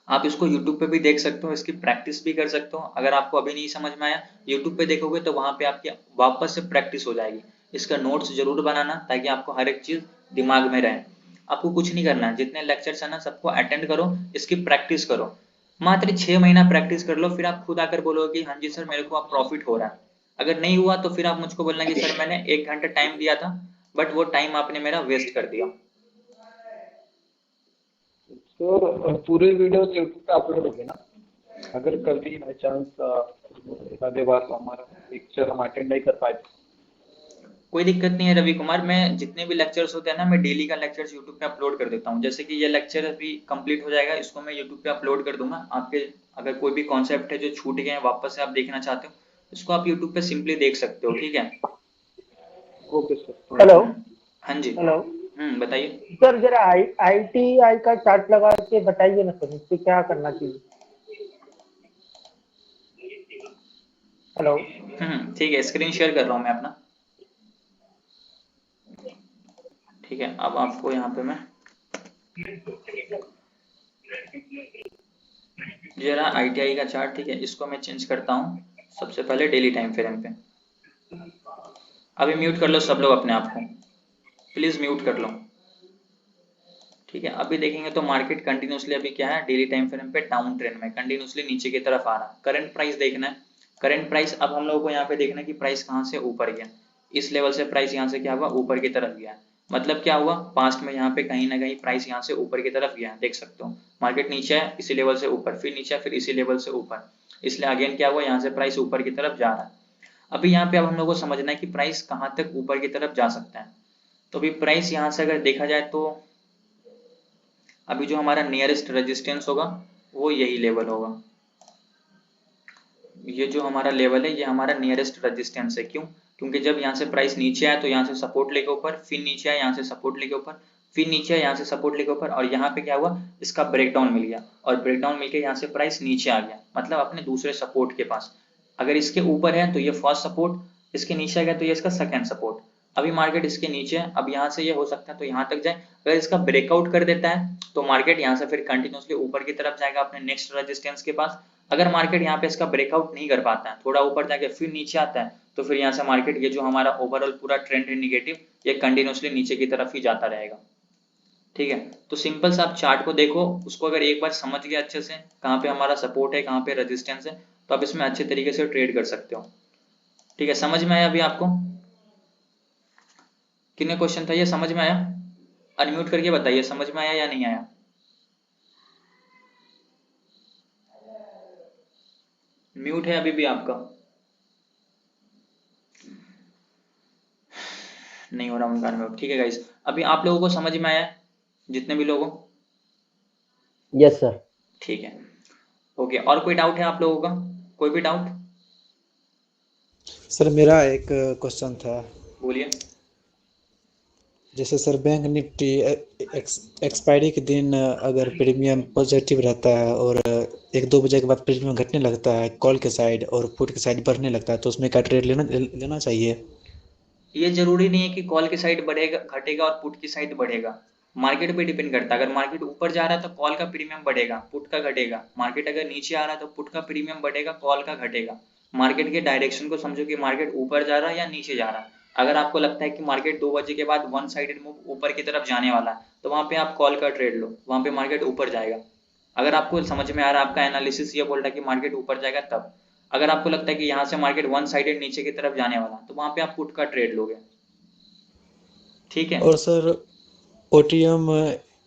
आप इसको यूट्यूब पे भी देख सकते हो, इसकी प्रैक्टिस भी कर सकते हो। अगर आपको अभी नहीं समझ में आया, यूट्यूब पे देखोगे तो वहां पे आपकी वापस से प्रैक्टिस हो जाएगी। इसका नोट्स जरूर बनाना ताकि आपको हर एक चीज दिमाग में रहे। आपको कुछ नहीं करना है, जितने लेक्चर्स है ना सबको अटेंड करो, इसकी प्रैक्टिस करो। मात्र 6 महीना प्रैक्टिस कर लो, फिर आप खुद आकर बोलोगे कि हाँ जी सर मेरे को अब प्रॉफिट हो रहा है। अगर नहीं हुआ तो फिर आप मुझको बोलना कि सर मैंने 1 घंटा टाइम दिया था बट वो टाइम आपने मेरा वेस्ट कर दिया। तो पूरे वीडियो यूट्यूब पे अपलोड होगी ना? अगर कभी बाई चांस एखादे बार हमारा लेक्चर हम अटेंड नहीं कर पाए कोई दिक्कत नहीं है रवि कुमार, मैं जितने भी लेक्चर्स होते हैं ना मैं डेली का लेक्चर्स यूट्यूब पे अपलोड कर देता हूँ। जैसे कि ये लेक्चर अभी कंप्लीट हो जाएगा, इसको मैं यूट्यूब पे अपलोड कर दूंगा। आपके अगर कोई भी कॉन्सेप्ट है जो छूट गए हैं वापस से आप देखना चाहते हो, इसको आप यूट्यूब पे सिंपली देख सकते हो, ठीक है। Okay sir. हेलो। हाँ जी। हेलो बताइए। सर, जरा ITI का चार्ट लगा के बताइए ना सर, इससे क्या करना चाहिए। हेलो। ठीक है, स्क्रीन शेयर कर रहा हूँ मैं अपना। ठीक है, अब आपको यहाँ पे मैं ये रहा ITI का चार्ट, ठीक है। इसको मैं चेंज करता हूँ सबसे पहले डेली टाइम फ्रेम पे। अभी म्यूट कर लो सब लोग अपने आप को, प्लीज म्यूट कर लो, ठीक है। अभी देखेंगे तो मार्केट कंटिन्यूसली अभी क्या है, डेली टाइम फ्रेम पे डाउन ट्रेंड में कंटिन्यूसली नीचे की तरफ आ रहा है। करंट प्राइस देखना है, करंट प्राइस अब हम लोगों को यहाँ पे देखना है कि प्राइस कहाँ से ऊपर गया। इस लेवल से प्राइस यहाँ से क्या हुआ, ऊपर की तरफ गया। मतलब क्या हुआ, पास्ट में यहाँ पे कहीं ना कहीं प्राइस यहाँ से ऊपर की तरफ गया, देख सकते हो। मार्केट नीचे है, इसी लेवल से ऊपर, फिर नीचे, फिर इसी लेवल से ऊपर, इसलिए अगेन क्या हुआ, यहाँ से प्राइस ऊपर की तरफ जा रहा है। अभी यहाँ पे अब हम लोग को समझना है कि प्राइस कहाँ तक ऊपर की तरफ जा सकता है। तो अभी प्राइस यहाँ से अगर देखा जाए तो अभी जो हमारा नियरेस्ट रेजिस्टेंस होगा वो यही लेवल होगा। ये जो हमारा लेवल है ये हमारा नियरेस्ट रेजिस्टेंस है। क्यों? क्योंकि जब यहाँ से प्राइस नीचे आया तो यहाँ से सपोर्ट लेके ऊपर, फिर नीचे आया यहाँ से सपोर्ट लेके ऊपर, फिर नीचे आया यहाँ से सपोर्ट लेके ऊपर, और यहाँ पे क्या हुआ, इसका ब्रेकडाउन मिल गया, और ब्रेकडाउन मिलके यहाँ से प्राइस नीचे आ गया, मतलब अपने दूसरे सपोर्ट के पास। अगर इसके ऊपर है तो ये फर्स्ट सपोर्ट, इसके नीचे आ गया तो ये इसका सेकेंड सपोर्ट। अभी मार्केट इसके नीचे है, अब यहाँ से ये हो सकता है तो यहाँ तक जाए। अगर इसका ब्रेकआउट कर देता है तो मार्केट यहाँ से फिर कंटिन्यूसली ऊपर की तरफ जाएगा अपने नेक्स्ट रेजिस्टेंस के पास। अगर मार्केट यहाँ पे इसका ब्रेकआउट नहीं कर पाता है, थोड़ा ऊपर जाके फिर नीचे आता है, तो फिर यहाँ से मार्केट ये जो हमारा ओवरऑल पूरा ट्रेंड है निगेटिव, ये कंटिन्यूसली नीचे की तरफ ही जाता रहेगा, ठीक है। तो सिंपल सा आप चार्ट को देखो, उसको अगर एक बार समझ गए अच्छे से कहाँ पे हमारा सपोर्ट है, कहाँ पे रेजिस्टेंस है, तो आप इसमें अच्छे तरीके से ट्रेड कर सकते हो, ठीक है। समझ में आया अभी आपको? कितने क्वेश्चन था ये, समझ में आया? अनम्यूट करके बताइए समझ में आया या नहीं आया। म्यूट है अभी भी आपका, नहीं हो रहा उनका म्यूट, ठीक है गाइस। अभी आप लोगों को समझ में आया, जितने भी लोगों? Yes sir. ठीक है, ओके। और कोई डाउट है आप लोगों का, कोई भी डाउट? सर मेरा एक क्वेश्चन था। बोलिए। जैसे सर बैंक निफ्टी एक्सपायरी के दिन अगर प्रीमियम पॉजिटिव रहता है और 1-2 बजे के बाद प्रीमियम घटने लगता है कॉल के साइड और पुट के साइड बढ़ने लगता है, तो उसमें क्या ट्रेड लेना चाहिए? ये जरूरी नहीं है कि कॉल की साइड बढ़ेगा घटेगा और पुट की साइड बढ़ेगा, मार्केट पे डिपेंड करता है। अगर मार्केट ऊपर जा रहा है तो कॉल का प्रीमियम बढ़ेगा, पुट का घटेगा। मार्केट अगर नीचे आ रहा है तो पुट का प्रीमियम बढ़ेगा, कॉल का घटेगा। मार्केट के डायरेक्शन को समझो कि मार्केट ऊपर जा रहा है या नीचे जा रहा है। अगर आपको लगता है कि मार्केट 2 बजे के बाद वन साइडेड मूव ऊपर की तरफ जाने वाला है, तो वहां पे आप कॉल का ट्रेड लो, वहां पे मार्केट ऊपर जाएगा। अगर आपको समझ में आ रहा है, आपका एनालिसिस ये बोल रहा है कि मार्केट ऊपर जाएगा, तब। अगर आपको लगता है कि यहाँ से मार्केट वन साइडेड नीचे की तरफ जाने वाला, तो वहां पे आप पुट का ट्रेड लोगे, ठीक है। और सर ओटीएम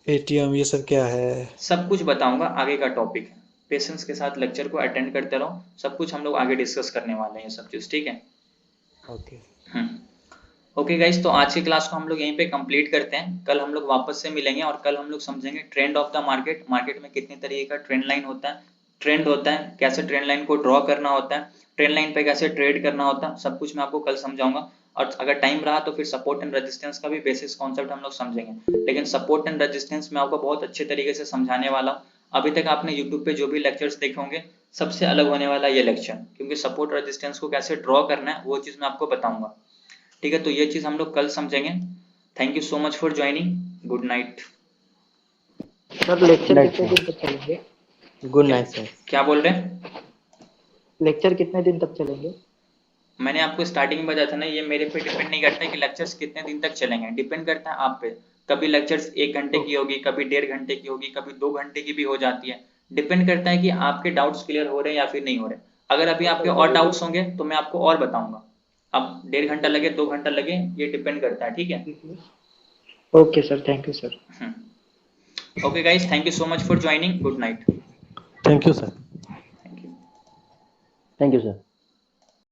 एटीएम ये सब क्या है? सब कुछ बताऊंगा, आगे का टॉपिक है। पेशेंस के साथ लेक्चर को अटेंड करते रहो, सब कुछ हम लोग आगे डिस्कस करने वाले हैं ये सब चीज, ठीक है। ओके। ओके गाइस, तो आज की क्लास को हम लोग यहीं पे कंप्लीट करते हैं। कल हम लोग वापस से मिलेंगे और कल हम लोग समझेंगे trend of the market. Market में कितने तरीके का ट्रेंड लाइन होता है, ट्रेंड होता है, कैसे ट्रेंड लाइन को ड्रॉ करना होता है, ट्रेंड लाइन पे कैसे ट्रेड करना होता है, सब कुछ मैं आपको कल समझाऊंगा। और अगर टाइम रहा तो फिर सपोर्ट एंड रेजिस्टेंस का भी बेसिस कॉन्सेप्ट हम लोग समझेंगे। लेकिन सपोर्ट एंड रेजिस्टेंस मैं आपको बहुत अच्छे तरीके से समझाने वाला हूँ। अभी तक आपने यूट्यूब पे जो भी लेक्चर्स देखे होंगे, सबसे अलग होने वाला ये लेक्चर, क्योंकि सपोर्ट रेजिस्टेंस को कैसे ड्रॉ करना है वो चीज मैं आपको बताऊंगा, ठीक है। तो ये चीज हम लोग कल समझेंगे। Thank you so much for joining, good night. Sir lecture कितने दिन तक चलेंगे? Good night sir. क्या बोल रहे हैं? लेक्चर कितने दिन तक चलेंगे? मैंने आपको स्टार्टिंग में बताया था ना, ये मेरे पे डिपेंड नहीं करता है कि लेक्चर्स कितने दिन तक चलेंगे, डिपेंड करता है आप पे। कभी लेक्चर्स 1 घंटे की होगी, कभी 1.5 घंटे की होगी, कभी 2 घंटे की भी हो जाती है, डिपेंड करता है कि आपके डाउट्स क्लियर हो रहे हैं या फिर नहीं हो रहे। अगर अभी आपके और डाउट्स होंगे तो मैं आपको और बताऊंगा। अब 1.5 घंटा लगे 2 घंटा लगे ये डिपेंड करता है, ठीक है। Okay sir, thank you sir. Okay guys, thank you so much for joining. Good night. Thank you sir. Thank you. Thank you sir.